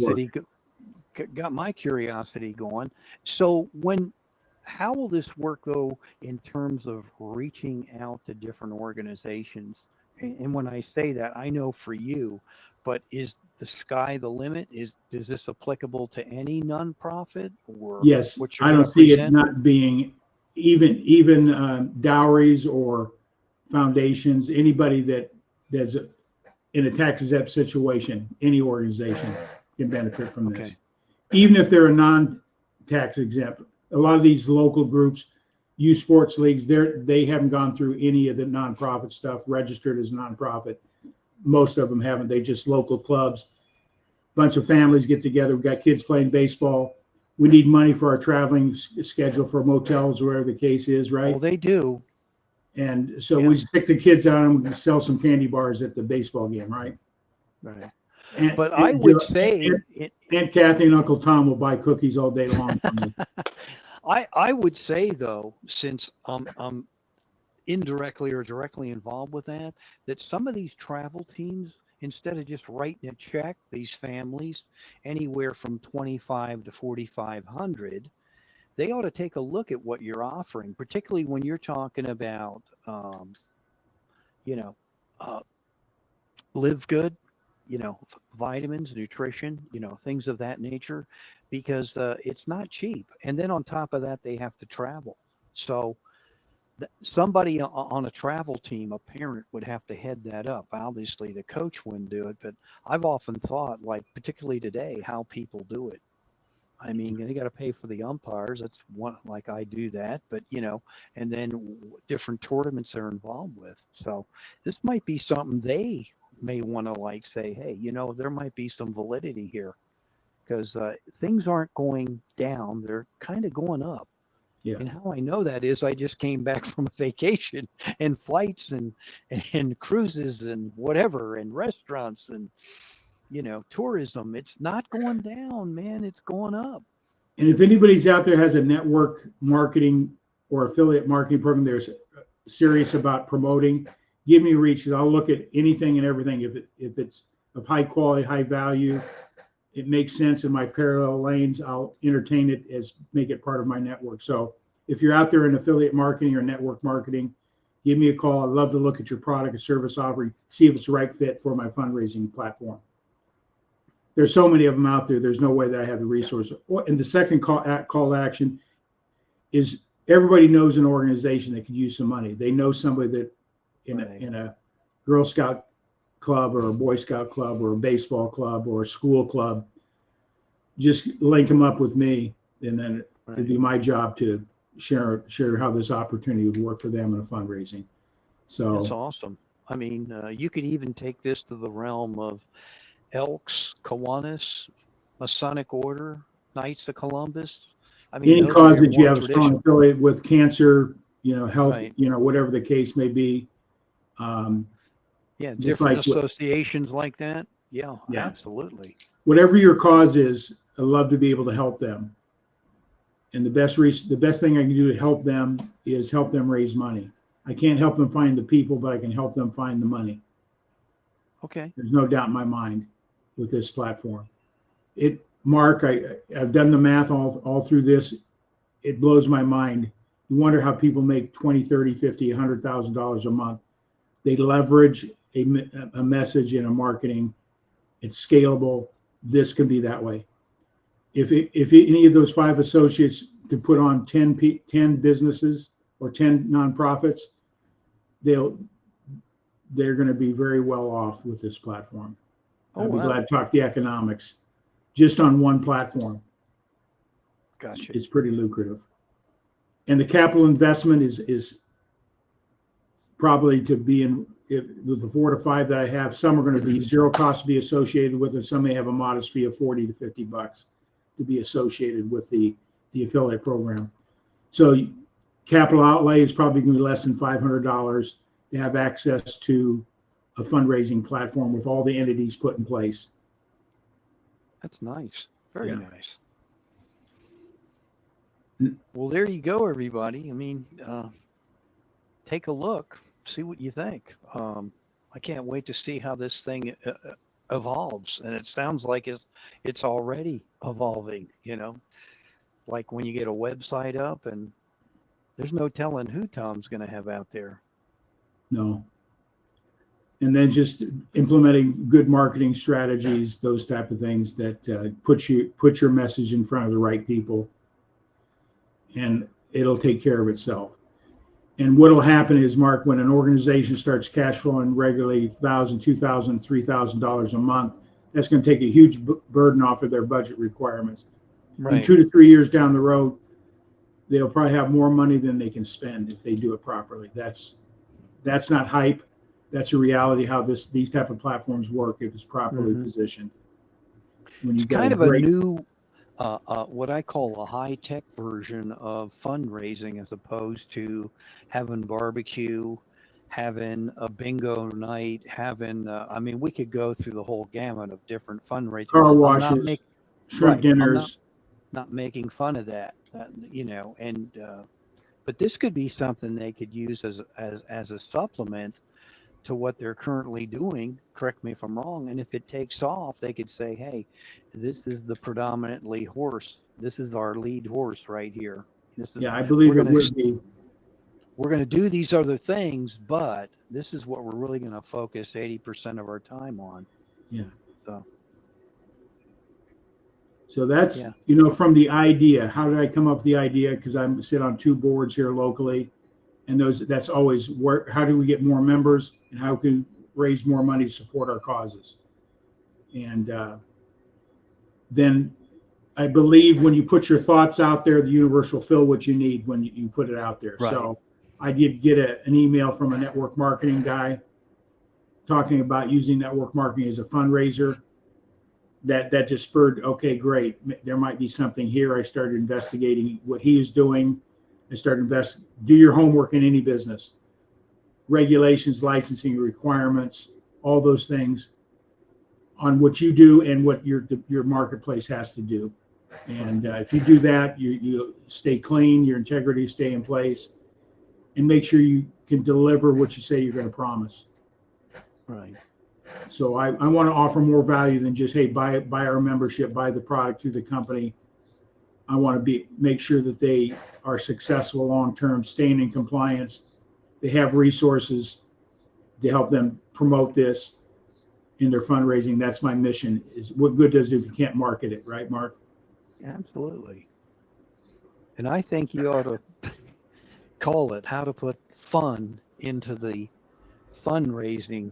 work. curiosity going. So how will this work though in terms of reaching out to different organizations? And when I say that, I know for you, but is the sky the limit? Is this applicable to any nonprofit or Yes, what you're I going don't to see it present? not being even dowries or foundations. Anybody that's in a tax exempt situation, any organization can benefit from this. Okay. Even if they're a non-tax exempt. A lot of these local groups, youth sports leagues, they haven't gone through any of the nonprofit stuff, registered as a nonprofit. Most of them haven't. They just local clubs. Bunch of families get together. We've got kids playing baseball. We need money for our traveling schedule for motels or whatever the case is, right? Well, they do. And so Yeah. we stick the kids out and we sell some candy bars at the baseball game, right? Right. And, But I would say Aunt Kathy and Uncle Tom will buy cookies all day long for me. I would say though, since I'm indirectly or directly involved with that some of these travel teams, instead of just writing a check, these families anywhere from 25 to 4,500, they ought to take a look at what you're offering, particularly when you're talking about, you know, uh, live good, vitamins, nutrition, things of that nature, because it's not cheap. And then on top of that, they have to travel. So somebody on a travel team, a parent would have to head that up. Obviously, the coach wouldn't do it, but I've often thought, like, particularly today, how people do it. I mean, they got to pay for the umpires. That's one, like I do that, but and then different tournaments they're involved with. So this might be something they may want to like say, hey, there might be some validity here because things aren't going down; they're kind of going up. Yeah. And how I know that is I just came back from a vacation and flights and cruises and whatever and restaurants and tourism. It's not going down, man. It's going up. And if anybody's out there has a network marketing or affiliate marketing program they're serious about promoting, give me a reach. I'll look at anything and everything. If it's of high quality, high value, it makes sense in my parallel lanes, I'll entertain it as make it part of my network. So if you're out there in affiliate marketing or network marketing, give me a call. I'd love to look at your product or service offering, see if it's the right fit for my fundraising platform. There's so many of them out there. There's no way that I have the resource. And the second call to action is everybody knows an organization that could use some money. They know somebody that in a Girl Scout club or a Boy Scout club or a baseball club or a school club. Just link them up with me, and then it'd be my job to share how this opportunity would work for them in a fundraising. So that's awesome. I mean, you could even take this to the realm of Elks, Kiwanis, Masonic Order, Knights of Columbus. I mean, any cause that you have a strong affiliate with, cancer, health, right. Whatever the case may be. Yeah, different associations like that. Yeah, absolutely. whatever your cause is, I love to be able to help them. And the best thing I can do to help them is help them raise money. I can't help them find the people, but I can help them find the money. Okay. There's no doubt in my mind with this platform. Mark, I've done the math all through this. It blows my mind. You wonder how people make $20, $30, $50, $100,000 a month. They leverage a message in a marketing. It's scalable. This can be that way. If any of those 5 associates could put on 10 businesses or 10 nonprofits, they're going to be very well off with this platform. I'd be glad to talk the economics just on one platform. Gotcha. It's pretty lucrative. And the capital investment is probably to be in, with the 4 to 5 that I have, some are going to be zero cost to be associated with it. Some may have a modest fee of $40 to $50 to be associated with the affiliate program. So capital outlay is probably going to be less than $500 to have access to a fundraising platform with all the entities put in place. That's nice. Very nice. Mm. Well, there you go, everybody. I mean, take a look, see what you think. I can't wait to see how this thing evolves, and it sounds like it's already evolving. You know, like when you get a website up, and there's no telling who Tom's going to have out there. No. And then just implementing good marketing strategies, those type of things that put your message in front of the right people, and it'll take care of itself. And what'll happen is, Mark, when an organization starts cash flowing regularly $1,000, $2,000, $3,000 a month, that's going to take a huge burden off of their budget requirements. Right. And 2 to 3 years down the road, they'll probably have more money than they can spend if they do it properly. That's not hype. That's a reality how these type of platforms work if it's properly positioned. When you It's kind of a new, what I call a high-tech version of fundraising, as opposed to having barbecue, having a bingo night, having, I mean, we could go through the whole gamut of different fundraising. Car washes, shrimp dinners. Not making fun of that, you know, and but this could be something they could use as a supplement to what they're currently doing. Correct me if I'm wrong. And if it takes off, they could say, hey, this is the predominantly horse. This is our lead horse right here. I believe it would be. We're going to do these other things, but this is what we're really going to focus 80% of our time on. Yeah. So that's, you know, from the idea, how did I come up with the idea? Because I sit on 2 boards here locally, and that's always how do we get more members and how can we raise more money to support our causes? And then I believe when you put your thoughts out there, the universe will fill what you need when you put it out there. Right. So I did get an email from a network marketing guy talking about using network marketing as a fundraiser. That just spurred, okay, great. There might be something here. I started investigating what he is doing. I started do your homework in any business. Regulations, licensing requirements, all those things on what you do and what your marketplace has to do. And if you do that, you stay clean, your integrity stay in place, and make sure you can deliver what you say you're going to promise. Right. So I want to offer more value than just, hey, buy our membership, buy the product through the company. I want to make sure that they are successful long-term, staying in compliance. They have resources to help them promote this in their fundraising. That's my mission. Is what good does it if you can't market it, right, Mark? Absolutely. And I think you ought to call it how to put fun into the fundraising.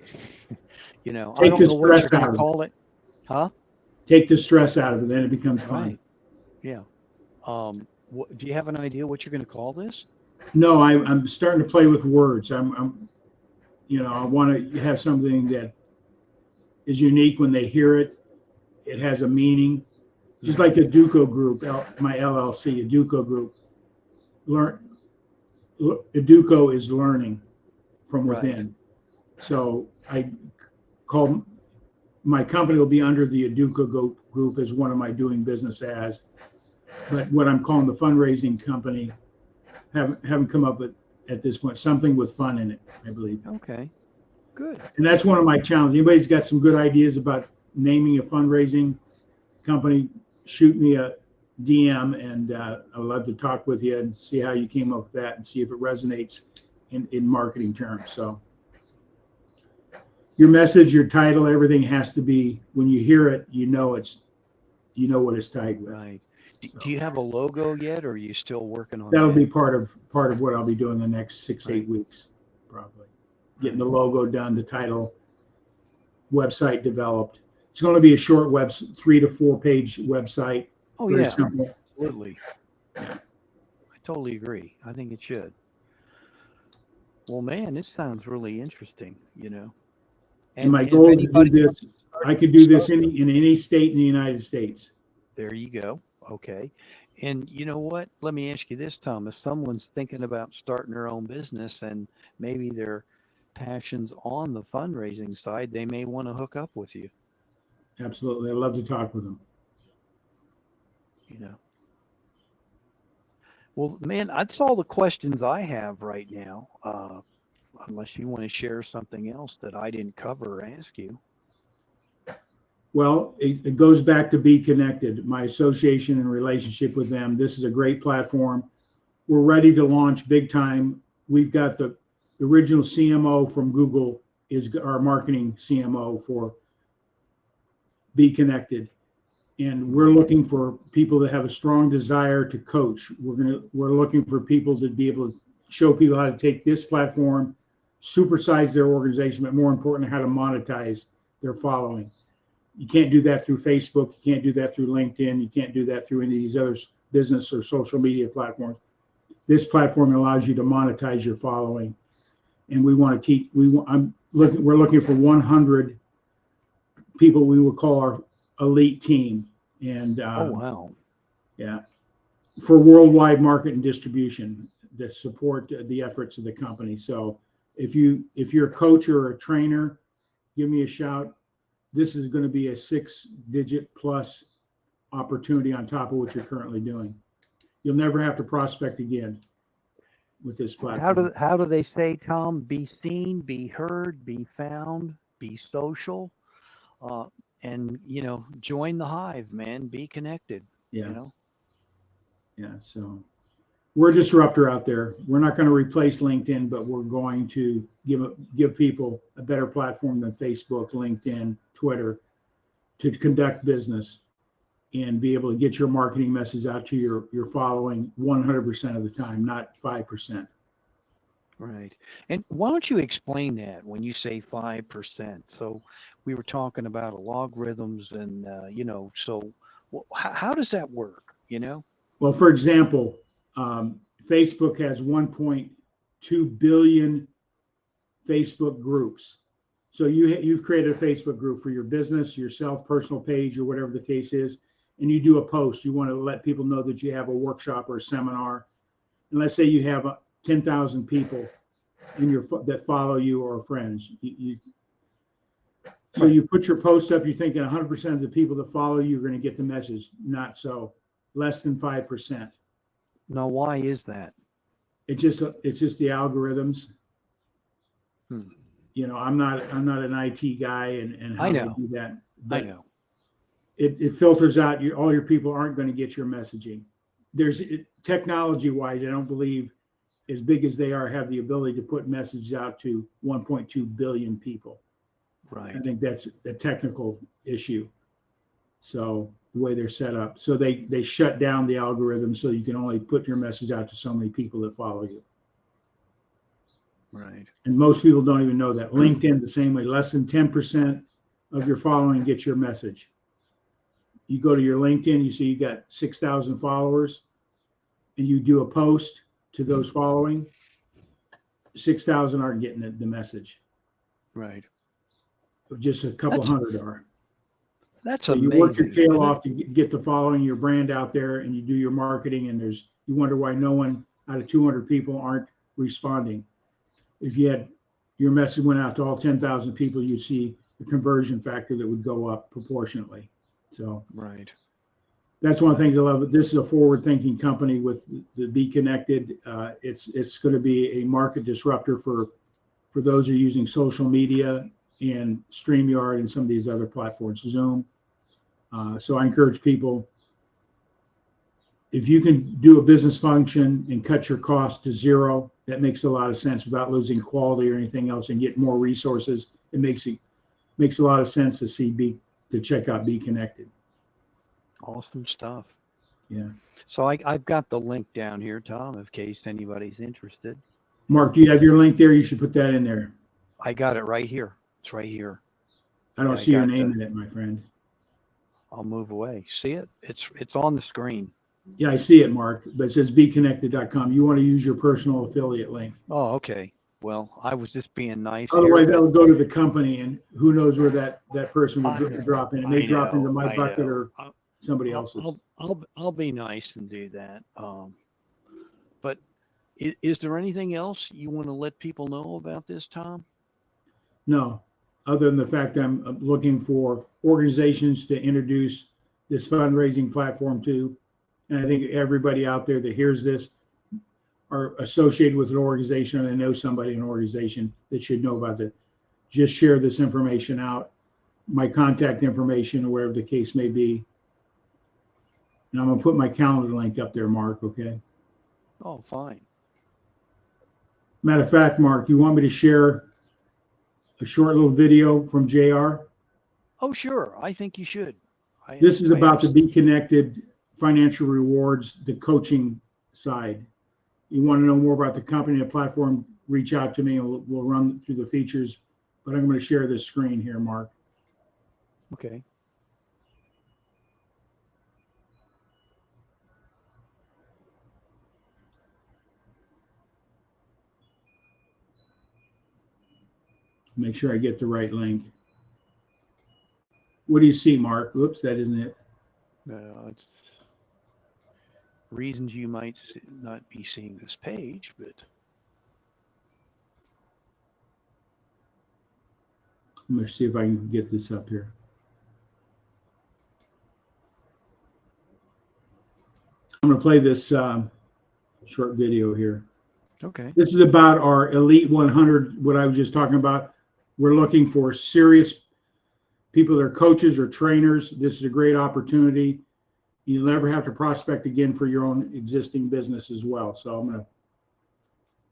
You know, I don't know what you're going to call it. Huh? Take the stress out of it, then it becomes fun. Right. Yeah. Do you have an idea what you're going to call this? No, I'm starting to play with words. I'm you know, I want to have something that is unique when they hear it. It has a meaning, just like a Duco group, my LLC, a Duco group. Duco is learning from within. Right. So I call my company will be under the Duco group as one of my doing business as. But what I'm calling the fundraising company, haven't come up with at this point, something with fun in it, I believe. Okay, good. And that's one of my challenges. Anybody's got some good ideas about naming a fundraising company, shoot me a DM, and I'd love to talk with you and see how you came up with that and see if it resonates in marketing terms. So your message, your title, everything has to be, when you hear it, you know what it's tied with. Right. So Do you have a logo yet, or are you still working on that'll that? be part of what I'll be doing the next 6-8 Right. weeks, probably. Getting the logo done, the title, website developed. It's going to be a short 3 to 4 page website. Oh Very yeah, simple. absolutely. I totally agree. I think it should. Well, man, this sounds really interesting, you know. And my And if goal is to do anybody this. wants to start, I could do this in any state in the United States. there you go. Okay. And you know what? Let me ask you this, Tom. If someone's thinking about starting their own business and maybe their passion's on the fundraising side, they may want to hook up with you, Absolutely. I'd love to talk with them. you know. Well, man, that's all the questions I have right now. Unless you want to share something else that I didn't cover or ask you. Well, it goes back to Be Connected, my association and relationship with them. This is a great platform. We're ready to launch big time. We've got the original CMO from Google is our marketing CMO for Be Connected. And we're looking for people that have a strong desire to coach. We're looking for people to be able to show people how to take this platform, supersize their organization, but more importantly, how to monetize their following. You can't do that through Facebook. You can't do that through LinkedIn. You can't do that through any of these other business or social media platforms. This platform allows you to monetize your following. And we want to keep, we're looking for 100 people we will call our elite team. And Oh, wow. yeah, for worldwide market and distribution that support the efforts of the company. So if you're a coach or a trainer, give me a shout. This is going to be a 6-digit plus opportunity on top of what you're currently doing. You'll never have to prospect again with this platform. How do they say, Tom? Be seen, be heard, be found, be social, and you know, join the hive, man. Be connected. Yeah. You know. Yeah. So we're a disruptor out there. We're not going to replace LinkedIn, but we're going to give people a better platform than Facebook, LinkedIn, Twitter to conduct business and be able to get your marketing message out to your following 100% of the time, not 5%. Right. And why don't you explain that when you say 5%? So we were talking about logarithms and, you know, so how does that work? You know? Well, for example, Facebook has 1.2 billion Facebook groups. So you've created a Facebook group for your business, yourself, personal page, or whatever the case is, and you do a post. You want to let people know that you have a workshop or a seminar. And let's say you have 10,000 people that follow you or friends. So you put your post up, you're thinking 100% of the people that follow you are going to get the message. Not so. Less than 5%. Now, why is that? It's just the algorithms. Hmm. You know, I'm not an IT guy and how to do that. But I know. It filters out all your people aren't going to get your messaging. Technology wise, I don't believe as big as they are have the ability to put messages out to 1.2 billion people. Right. I think that's a technical issue. So the way they're set up, so they shut down the algorithm so you can only put your message out to so many people that follow you. Right. And most people don't even know that. LinkedIn the same way. Less than 10% of your following gets your message. You go to your LinkedIn, you see you got 6,000 followers, and you do a post to those following, 6,000 aren't getting the message. Right. Just a couple hundred are. That's So amazing. you work your tail off to get the following, your brand out there, and you do your marketing, and you wonder why no one out of 200 people aren't responding. If you had your message went out to all 10,000 people, you'd see the conversion factor that would go up proportionately. So Right. that's one of the things I love. This is a forward-thinking company with the Be Connected. It's going to be a market disruptor for those who are using social media and StreamYard and some of these other platforms, Zoom. So I encourage people, if you can do a business function and cut your cost to zero, that makes a lot of sense without losing quality or anything else, and get more resources. It makes a lot of sense to check out Be Connected. Awesome stuff. Yeah. So I've got the link down here, Tom, in case anybody's interested. Mark, do you have your link there? You should put that in there. I got it right here. It's right here. I don't Yeah, see your name in it, my friend. I'll move away. See it? It's on the screen. Yeah, I see it, Mark, but it says beconnected.com. You want to use your personal affiliate link. Oh, okay. Well, I was just being nice. Otherwise, here, that would go to the company, and who knows where that person I would know, drop in. It may I drop know, into my I bucket know. or somebody else's. I'll be nice and do that. But is there anything else you want to let people know about this, Tom? No, other than the fact I'm looking for organizations to introduce this fundraising platform to. And I think everybody out there that hears this are associated with an organization, or they know somebody in an organization that should know about it. Just share this information out, my contact information, or whatever the case may be. And I'm going to put my calendar link up there, Mark, okay? Oh, fine. Matter of fact, Mark, you want me to share a short little video from JR? Oh, sure. I think you should. This is about the Be Connected financial rewards, the coaching side. You want to know more about the company, the platform, reach out to me and we'll run through the features. But I'm going to share this screen here, Mark. Okay. Make sure I get the right link. What do you see, Mark? Whoops, that isn't it. It's reasons you might not be seeing this page, but I'm going to see if I can get this up here. I'm going to play this short video here. okay. This is about our Elite 100, what I was just talking about. We're looking for serious people that are coaches or trainers. This is a great opportunity. You'll never have to prospect again for your own existing business as well. So I'm going to.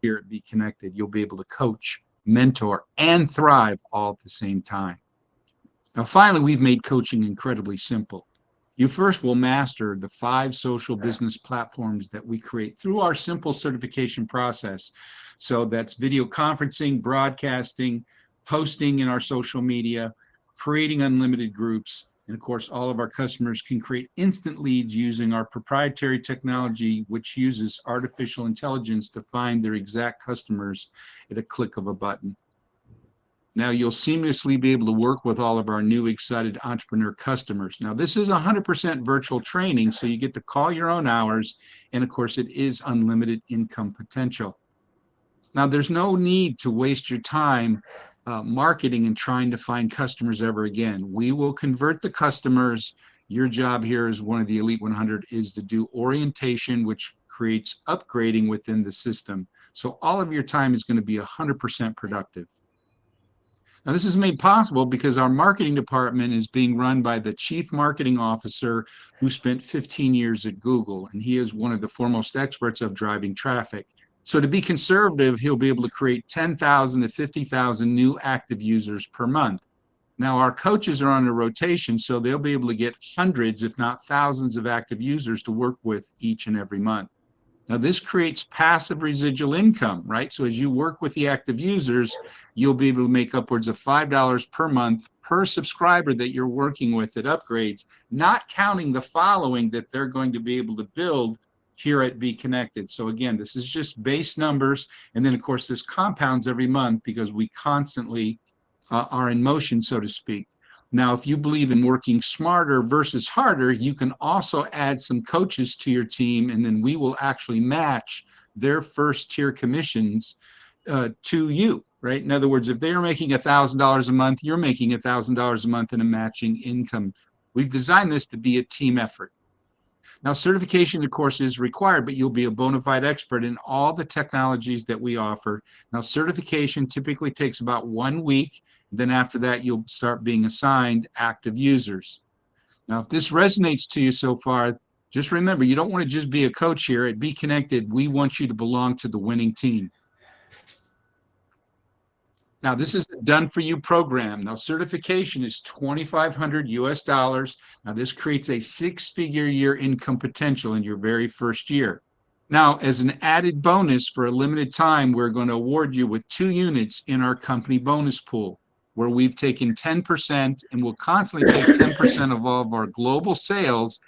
Here at Be Connected, you'll be able to coach, mentor, and thrive all at the same time. Now, finally, we've made coaching incredibly simple. You first will master the 5 social business platforms that we create through our simple certification process. So that's video conferencing, broadcasting, posting in our social media, creating unlimited groups, and of course, all of our customers can create instant leads using our proprietary technology, which uses artificial intelligence to find their exact customers at a click of a button. Now you'll seamlessly be able to work with all of our new excited entrepreneur customers. Now this is 100% virtual training, so you get to call your own hours, and of course it is unlimited income potential. Now there's no need to waste your time marketing and trying to find customers ever again. We will convert the customers. Your job here as one of the Elite 100 is to do orientation, which creates upgrading within the system. So all of your time is going to be 100% productive. Now, this is made possible because our marketing department is being run by the chief marketing officer who spent 15 years at Google, and he is one of the foremost experts of driving traffic. So to be conservative, he'll be able to create 10,000 to 50,000 new active users per month. Now, our coaches are on a rotation, so they'll be able to get hundreds, if not thousands, of active users to work with each and every month. Now, this creates passive residual income, right? So as you work with the active users, you'll be able to make upwards of $5 per month per subscriber that you're working with at upgrades, not counting the following that they're going to be able to build here at Be Connected. So again, this is just base numbers. And then, of course, this compounds every month because we constantly are in motion, so to speak. Now, if you believe in working smarter versus harder, you can also add some coaches to your team, and then we will actually match their first tier commissions to you, right? In other words, if they are making $1,000 a month, you're making $1,000 a month in a matching income We've designed this to be a team effort. Now, certification, of course, is required, but you'll be a bona fide expert in all the technologies that we offer. Now, certification typically takes about 1 week. Then after that, you'll start being assigned active users. Now, if this resonates to you so far, just remember, you don't want to just be a coach here. At Be Connected, we want you to belong to the winning team. Now, this is a done-for-you program. Now, certification is $2,500 US. Now, this creates a 6-figure year income potential in your very first year. Now, as an added bonus for a limited time, we're going to award you with 2 units in our company bonus pool, where we've taken 10% and will constantly take 10% of all of our global sales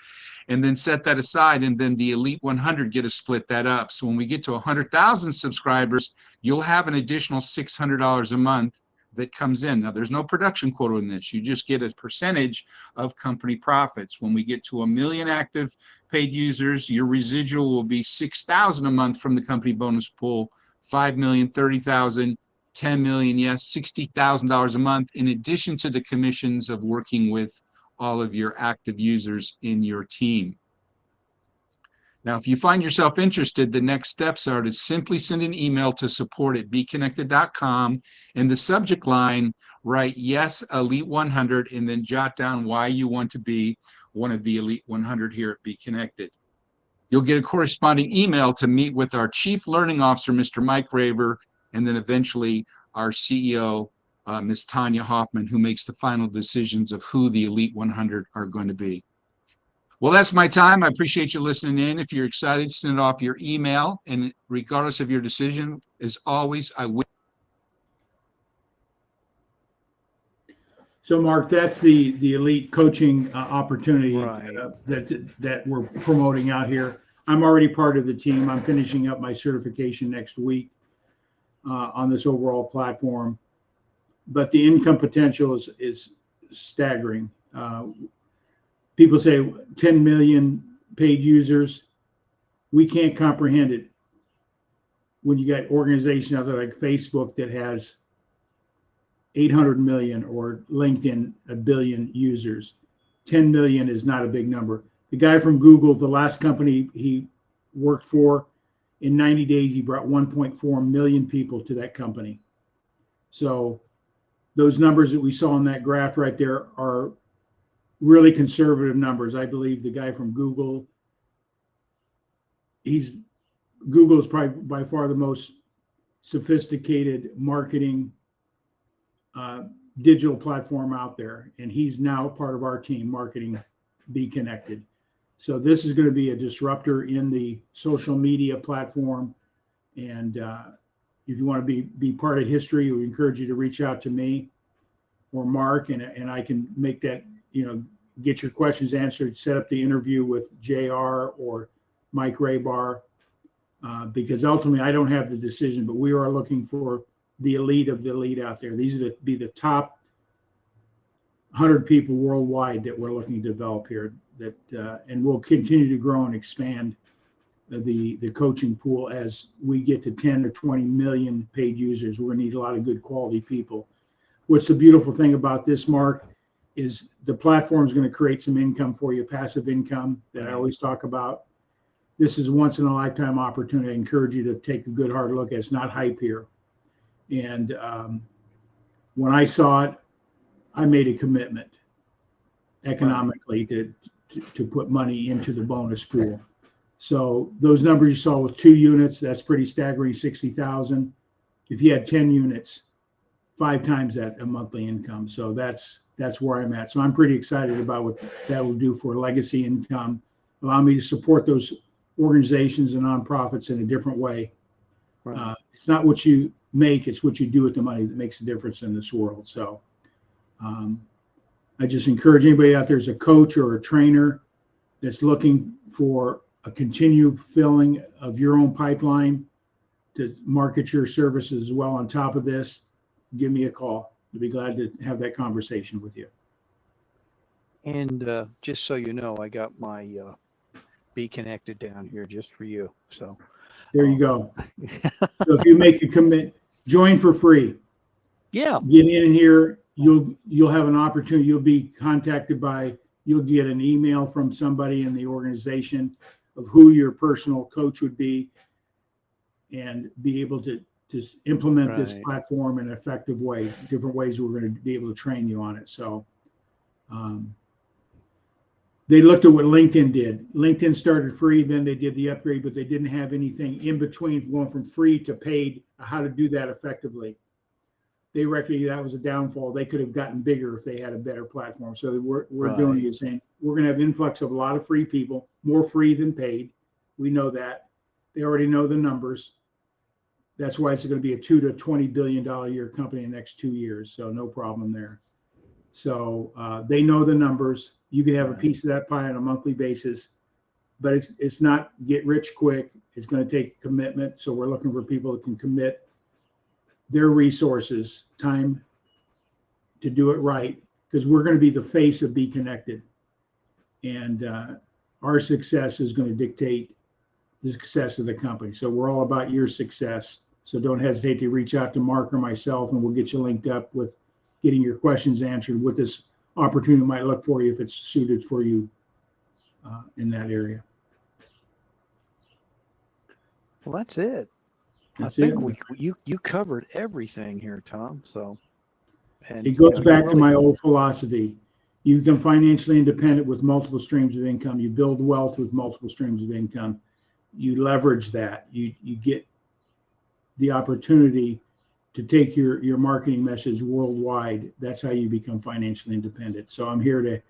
and then set that aside, and then the Elite 100 get to split that up. So when we get to 100,000 subscribers, you'll have an additional $600 a month that comes in. Now, there's no production quota in this. You just get a percentage of company profits. When we get to 1 million active paid users, your residual will be $6,000 a month from the company bonus pool, 5 million, 30,000, 10 million, yes, $60,000 a month, in addition to the commissions of working with all of your active users in your team. Now, if you find yourself interested, the next steps are to simply send an email to support@beconnected.com. In the subject line, write yes, Elite 100, and then jot down why you want to be one of the Elite 100 here at Be Connected. You'll get a corresponding email to meet with our Chief Learning Officer, Mr. Mike Raver, and then eventually our CEO, Ms. Tanya Hoffman, who makes the final decisions of who the Elite 100 are going to be. Well, that's my time. I appreciate you listening in. If you're excited, send it off your email. And regardless of your decision, as always, I will. So, Mark, that's the elite coaching opportunity Right. that we're promoting out here. I'm already part of the team. I'm finishing up my certification next week on this overall platform. But the income potential is staggering. People say 10 million paid users. We can't comprehend it when you got organizations out there like Facebook that has 800 million, or LinkedIn 1 billion users. 10 million is not a big number. The guy from Google, the last company he worked for, in 90 days, he brought 1.4 million people to that company. So those numbers that we saw on that graph right there are really conservative numbers. I believe the guy from Google, Google is probably by far the most sophisticated marketing digital platform out there. And he's now part of our team, Marketing Be Connected. So this is going to be a disruptor in the social media platform. And if you want to be part of history, we encourage you to reach out to me or Mark, and I can make that, get your questions answered, set up the interview with JR or Mike Raybar, because ultimately I don't have the decision, but we are looking for the elite of the elite out there. These are be the top 100 people worldwide that we're looking to develop here, and we'll continue to grow and expand the coaching pool as we get to 10 or 20 million paid users. We're going to need a lot of good quality people. What's the beautiful thing about this, Mark, is the platform is going to create some income for you, passive income that I always talk about. This is a once in a lifetime opportunity. I encourage you to take a good hard look at it. It's not hype here. And when I saw it, I made a commitment economically to put money into the bonus pool. So those numbers you saw with 2 units, that's pretty staggering, 60,000. If you had 10 units, 5 times that a monthly income. So that's where I'm at. So I'm pretty excited about what that will do for legacy income, allow me to support those organizations and nonprofits in a different way. Right. It's not what you make, it's what you do with the money that makes a difference in this world. So I just encourage anybody out there as a coach or a trainer that's looking for a continued filling of your own pipeline to market your services as well on top of this, give me a call. I'd be glad to have that conversation with you. And just so you know, I got my Be Connected down here just for you. So there you go. So if you make a commit, join for free. Yeah. Get in here. You'll have an opportunity. You'll be contacted by You'll get an email from somebody in the organization of who your personal coach would be, and be able to implement this Right. platform in an effective way. Different ways we're going to be able to train you on it. So they looked at what LinkedIn did. LinkedIn started free, then they did the upgrade, but they didn't have anything in between going from free to paid, how to do that effectively. They recognized that was a downfall. They could have gotten bigger if they had a better platform. So we're doing is saying we're going to have influx of a lot of free people, more free than paid. We know that. They already know the numbers. That's why it's going to be a $2 to $20 billion a year company in the next 2 years. So no problem there. So they know the numbers. You can have a piece of that pie on a monthly basis, but it's not get rich quick. It's going to take commitment. So we're looking for people that can commit their resources, time to do it right, because we're going to be the face of Be Connected. And our success is going to dictate the success of the company. So we're all about your success. So don't hesitate to reach out to Mark or myself, and we'll get you linked up with getting your questions answered, what this opportunity might look for you if it's suited for you in that area. Well, that's it. That's I it. think you covered everything here, Tom. So, and It goes you back to really, my old philosophy. You become financially independent with multiple streams of income. You build wealth with multiple streams of income. You leverage that. You get the opportunity to take your marketing message worldwide. That's how you become financially independent. So I'm here to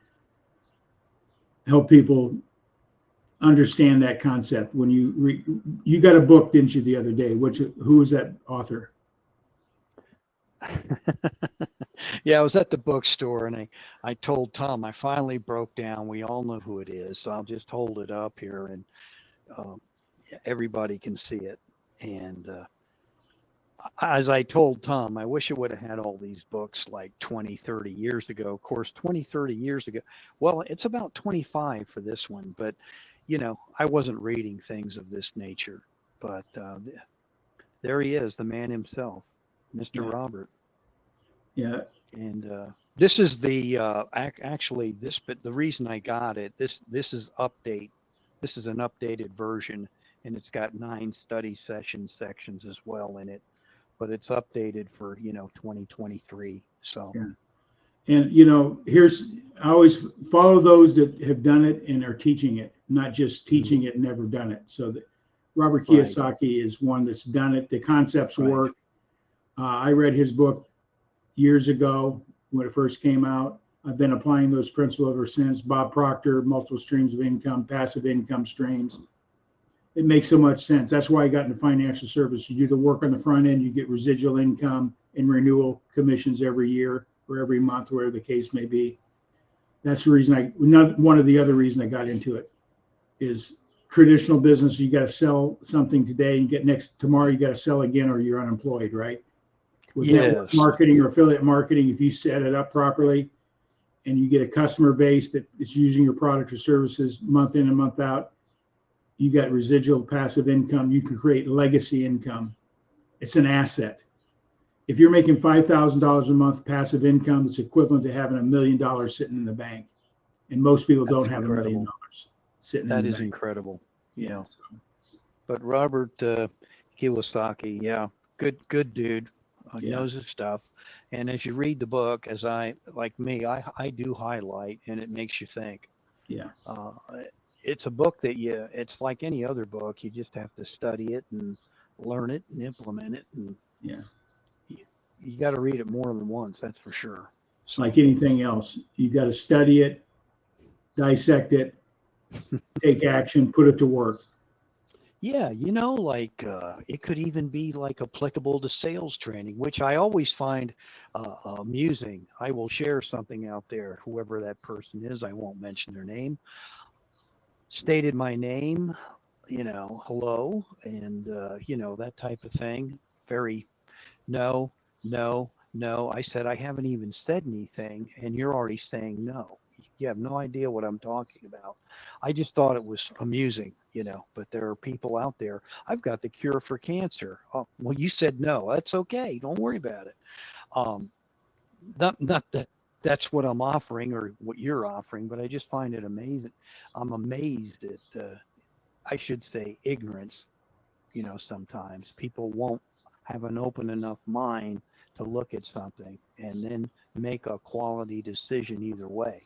help people understand that concept. When you got a book, didn't you, the other day? Who was that author? yeah, I was at the bookstore and I told Tom I finally broke down. We all know who it is, so I'll just hold it up here and um, everybody can see it. And as I told Tom, I wish I would have had all these books like 20, 30 years ago. Of course, 20, 30 years ago. Well, it's about 25 for this one, but I wasn't reading things of this nature. But there he is, the man himself, Mr. Yeah. Robert. Yeah. And this is the actually this, but the reason I got it, this is update. This is an updated version, and it's got 9 study session sections as well in it, but it's updated for 2023. So Yeah. And I always follow those that have done it and are teaching it, not just teaching it and never done it. So Robert Right. Kiyosaki is one that's done it. The concepts Right. work. I read his book years ago when it first came out. I've been applying those principles ever since. Bob Proctor, multiple streams of income, passive income streams. It makes so much sense. That's why I got into financial service. You do the work on the front end, you get residual income and renewal commissions every year or every month, whatever the case may be. That's the reason one of the other reasons I got into it is traditional business. You got to sell something today and tomorrow you got to sell again or you're unemployed, right? With network marketing or affiliate marketing, if you set it up properly and you get a customer base that is using your product or services month in and month out, you got residual passive income. You can create legacy income. It's an asset. If you're making $5,000 a month passive income, it's equivalent to having $1 million sitting in the bank. And most people don't have $1 million sitting in the bank. That is incredible. Yeah. But Robert Kiyosaki, yeah, good dude. Knows his stuff. And as you read the book, as I do highlight, and it makes you think. Yeah. It's a book that it's like any other book. You just have to study it and learn it and implement it. And you got to read it more than once. That's for sure. So, like anything else, you got to study it, dissect it, take action, put it to work. Yeah, it could even be like applicable to sales training, which I always find amusing. I will share something out there, whoever that person is, I won't mention their name, stated my name, hello, and, that type of thing. Very, no, no, no. I said, I haven't even said anything, and you're already saying no. You have no idea what I'm talking about. I just thought it was amusing, but there are people out there. I've got the cure for cancer. Oh, well, you said no. That's okay. Don't worry about it. Not that that's what I'm offering or what you're offering, but I just find it amazing. I'm amazed at, I should say, ignorance. Sometimes people won't have an open enough mind to look at something and then make a quality decision either way.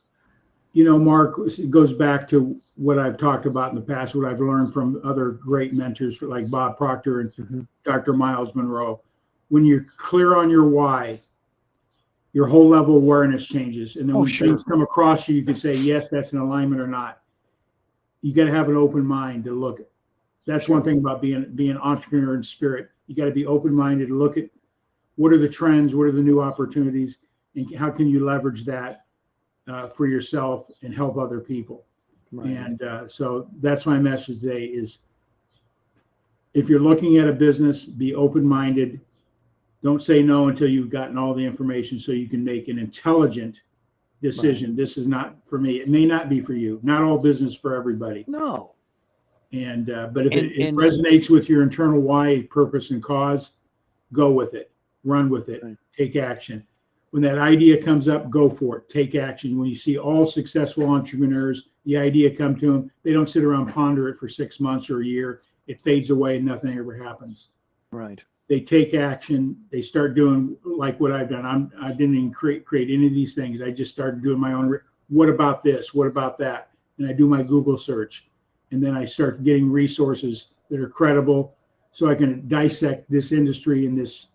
Mark, it goes back to what I've talked about in the past, what I've learned from other great mentors like Bob Proctor and Mm-hmm. Dr. Miles Monroe. When you're clear on your why, your whole level of awareness changes. And then Oh, when sure. things come across you, you can say, yes, that's an alignment or not. You got to have an open mind to look. That's one thing about being an entrepreneur in spirit. You got to be open-minded to look at what are the trends, what are the new opportunities, and how can you leverage that for yourself and help other people. Right. And so that's my message today is if you're looking at a business, be open-minded. Don't say no until you've gotten all the information so you can make an intelligent decision. Right. This is not for me. It may not be for you. Not all business for everybody. No. And but if it resonates with your internal why, purpose, and cause, go with it. Run with it. Right. Take action. When that idea comes up, go for it. Take action. When you see all successful entrepreneurs, the idea come to them, they don't sit around ponder it for 6 months or a year. It fades away and nothing ever happens. Right. They take action. They start doing like what I've done. I didn't even create any of these things. I just started doing my own. What about this? What about that? And I do my Google search. And then I start getting resources that are credible so I can dissect this industry and this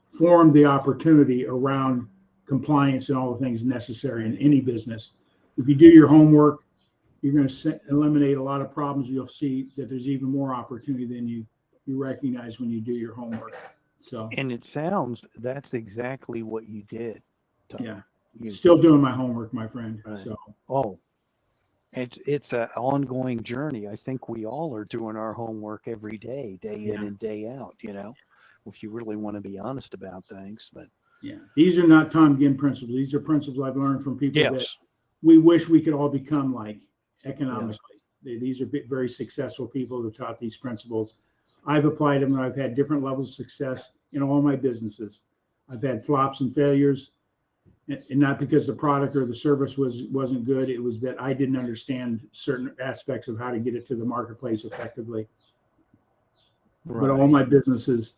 form the opportunity around compliance and all the things necessary in any business. If you do your homework, you're going to eliminate a lot of problems. You'll see that there's even more opportunity than you recognize when you do your homework. So, and it sounds that's exactly what you did, Tom. Yeah, still doing my homework, my friend. Right. So, it's an ongoing journey. I think we all are doing our homework every day, day in and day out. If you really want to be honest about things. But yeah, these are not Tom Ginn principles. These are principles I've learned from people that we wish we could all become like economically. Yes. These are very successful people who taught these principles. I've applied them and I've had different levels of success in all my businesses. I've had flops and failures, and not because the product or the service wasn't good. It was that I didn't understand certain aspects of how to get it to the marketplace effectively. Right. But all my businesses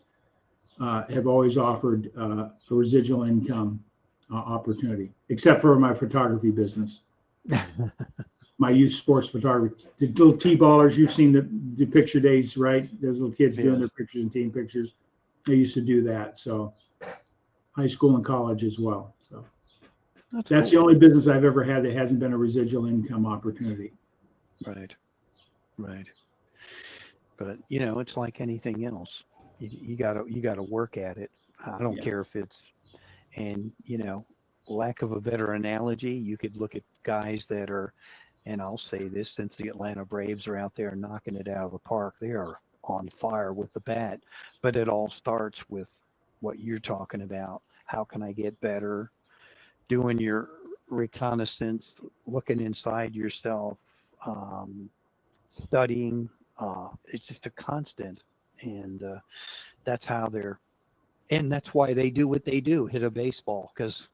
have always offered a residual income opportunity, except for my photography business. My youth sports photography, the little T-ballers, you've seen the picture days, right? Those little kids doing their pictures and team pictures. I used to do that. So high school and college as well. So that's cool. The only business I've ever had that hasn't been a residual income opportunity. Right. But it's like anything else. You gotta work at it. I don't care if it's, and lack of a better analogy, you could look at guys that are, and I'll say this, since the Atlanta Braves are out there knocking it out of the park, they are on fire with the bat. But it all starts with what you're talking about. How can I get better? Doing your reconnaissance, looking inside yourself, studying. It's just a constant, and that's how and that's why they do what they do, hit a baseball, because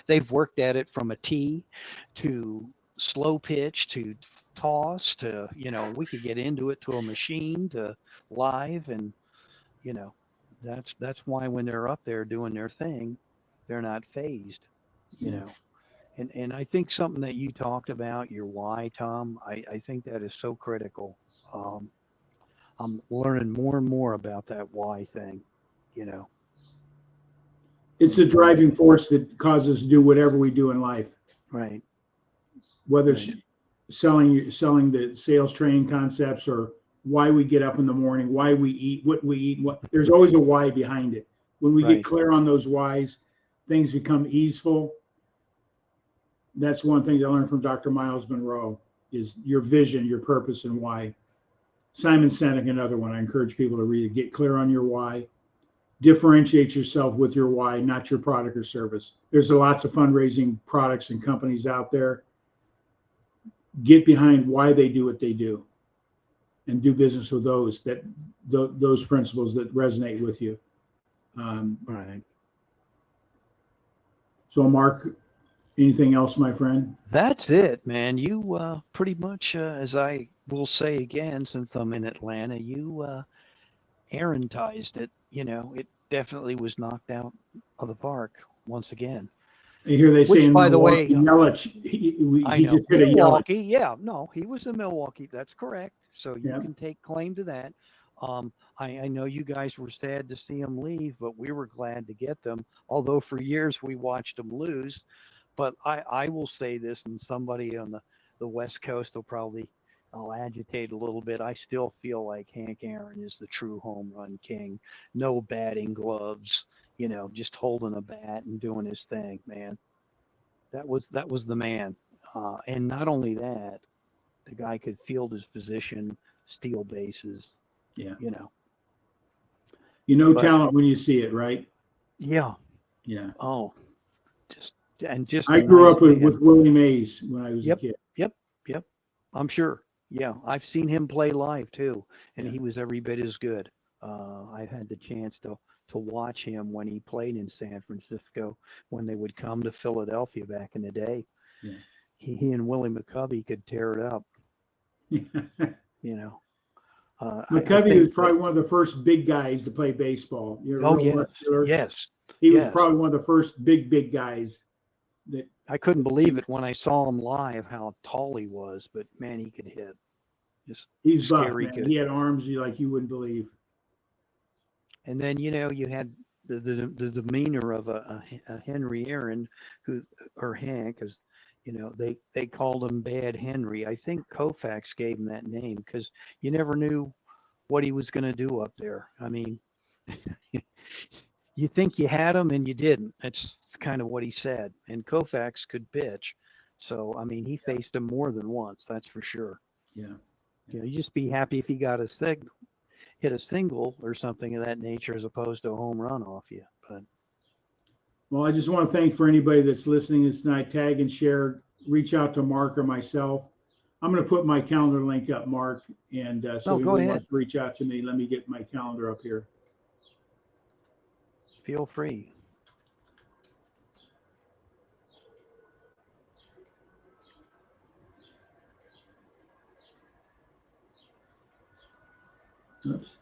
they've worked at it from a tee to slow pitch to toss to, we could get into it to a machine to live. And, that's why when they're up there doing their thing, they're not phased, And I think something that you talked about, your why, Tom, I think that is so critical. I'm learning more and more about that why thing, It's the driving force that causes us to do whatever we do in life. Right. Whether it's selling the sales training concepts or why we get up in the morning, why we eat, what we eat, there's always a why behind it. When we get clear on those whys, things become easeful. That's one thing I learned from Dr. Miles Monroe is your vision, your purpose, and why. Simon Sinek, another one. I encourage people to read it. Get clear on your why. Differentiate yourself with your why, not your product or service. There's lots of fundraising products and companies out there. Get behind why they do what they do and do business with those principles that resonate with you. Right. So, Mark, anything else, my friend? That's it, man. You pretty much, as I will say again, since I'm in Atlanta, you Aaron-tized it. It definitely was knocked out of the park once again. I hear they say Which, in by the Milwaukee, way, Yelich, I he know just hit a Yelich. Milwaukee. Yeah, no, he was in Milwaukee. That's correct. So you Yeah. can take claim to that. I know you guys were sad to see him leave, but we were glad to get them. Although for years we watched them lose. But I will say this, and somebody on the West Coast will probably I'll agitate a little bit. I still feel like Hank Aaron is the true home run king. No batting gloves, just holding a bat and doing his thing, man. That was the man. And not only that, the guy could field his position, steal bases, Yeah. you know. But Talent when you see it, right? yeah, Yeah. oh, just I a grew nice up with man. Willie Mays when I was a Yep, kid. yep, yep. I'm sure. Yeah, I've seen him play live too, and Yeah. he was every bit as good. I had the chance to watch him when he played in San Francisco when they would come to Philadelphia back in the day. Yeah. He and Willie McCovey could tear it up, you know. I McCovey was think that, probably one of the first big guys to play baseball. oh Real yes, muscular. yes, He was yes. probably one of the first big guys that I couldn't believe it when I saw him live how tall he was, but man, he could hit. Just he's buff, scary man. He good. had arms like you wouldn't believe. And then you had the demeanor of a Henry Aaron, who or Hank, as they called him Bad Henry. I think Koufax gave him that name because you never knew what he was going to do up there. I mean, you think you had him and you didn't. That's kind of what he said. And Koufax could pitch, so I mean, he faced him more than once. That's for sure. Yeah. You just be happy if he got hit a single or something of that nature as opposed to a home run off you. But Well, I just want to thank for anybody that's listening this night. Tag and share. Reach out to Mark or myself. I'm going to put my calendar link up, Mark, and so no, go anybody ahead. wants to reach out to me, let me get my calendar up here. Feel free. Oops.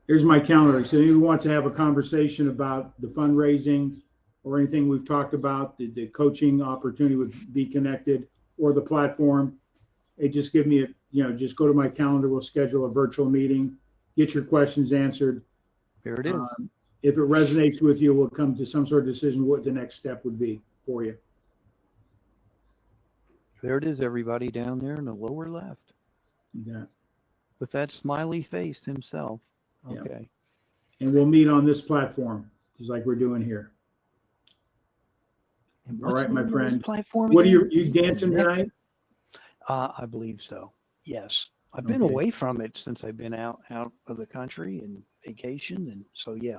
Here's my calendar. So anyone wants to have a conversation about the fundraising or anything we've talked about, the coaching opportunity with Be Connected or the platform, just give me just go to my calendar. We'll schedule a virtual meeting, get your questions answered. There it is. If it resonates with you, we'll come to some sort of decision what the next step would be for you. There it is, everybody down there in the lower left Yeah. with that smiley face himself. Yeah. Okay. And we'll meet on this platform, just like we're doing here. And All what's right, the my name of this friend. platform What are again? you dancing tonight? I believe so. Yes. I've been Okay. away from it since I've been out of the country and vacation, and so yeah.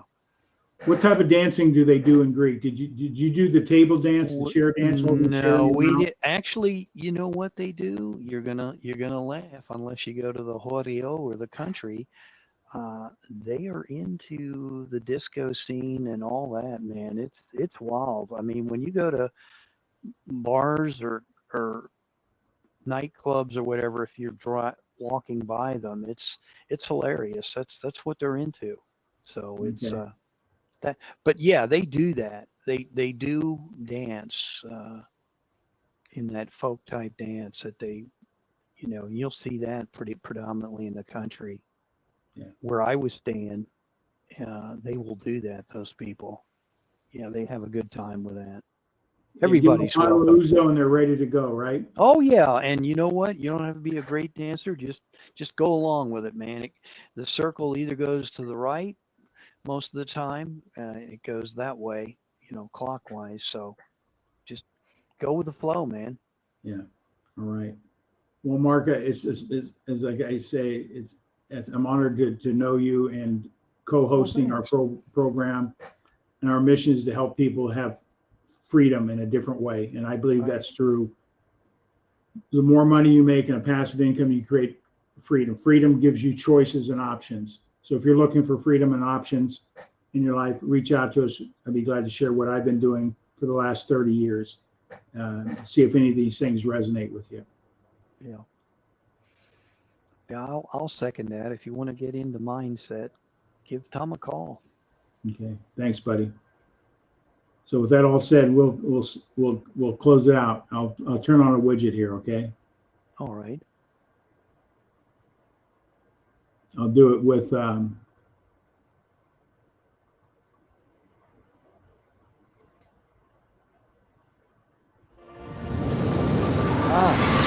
What type of dancing do they do in Greek? Did you do the table dance, the chair dance, holding the chair in No, your we mouth? did. Actually, you know what they do? You're gonna laugh unless you go to the Horeo or the country. They are into the disco scene and all that, man. It's wild. I mean, when you go to bars or nightclubs or whatever, if you're walking by them, it's hilarious. That's what they're into. So it's Okay. that. But yeah, they do that. They do dance in that folk type dance that you'll see that pretty predominantly in the country. Yeah. Where I was staying, they will do that. Those people, yeah, they have a good time with that. Yeah, give them Everybody's a bottle of welcome. Ouzo and they're ready to go, right? Oh yeah, and you know what? You don't have to be a great dancer. Just go along with it, man. The circle either goes to the right most of the time. It goes that way, clockwise. So just go with the flow, man. Yeah. All right. Well, Mark, it's as like I say, I'm honored to know you and co-hosting our program. And our mission is to help people have freedom in a different way. And I believe Right. that's true. The more money you make and a passive income you create freedom. Freedom gives you choices and options. So if you're looking for freedom and options in your life, reach out to us. I'd be glad to share what I've been doing for the last 30 years. See if any of these things resonate with you. Yeah. Yeah, I'll second that. If you want to get into mindset, give Tom a call. Okay, thanks, buddy. So with that all said, we'll close it out. I'll turn on a widget here. Okay, All right. I'll do it with Ah.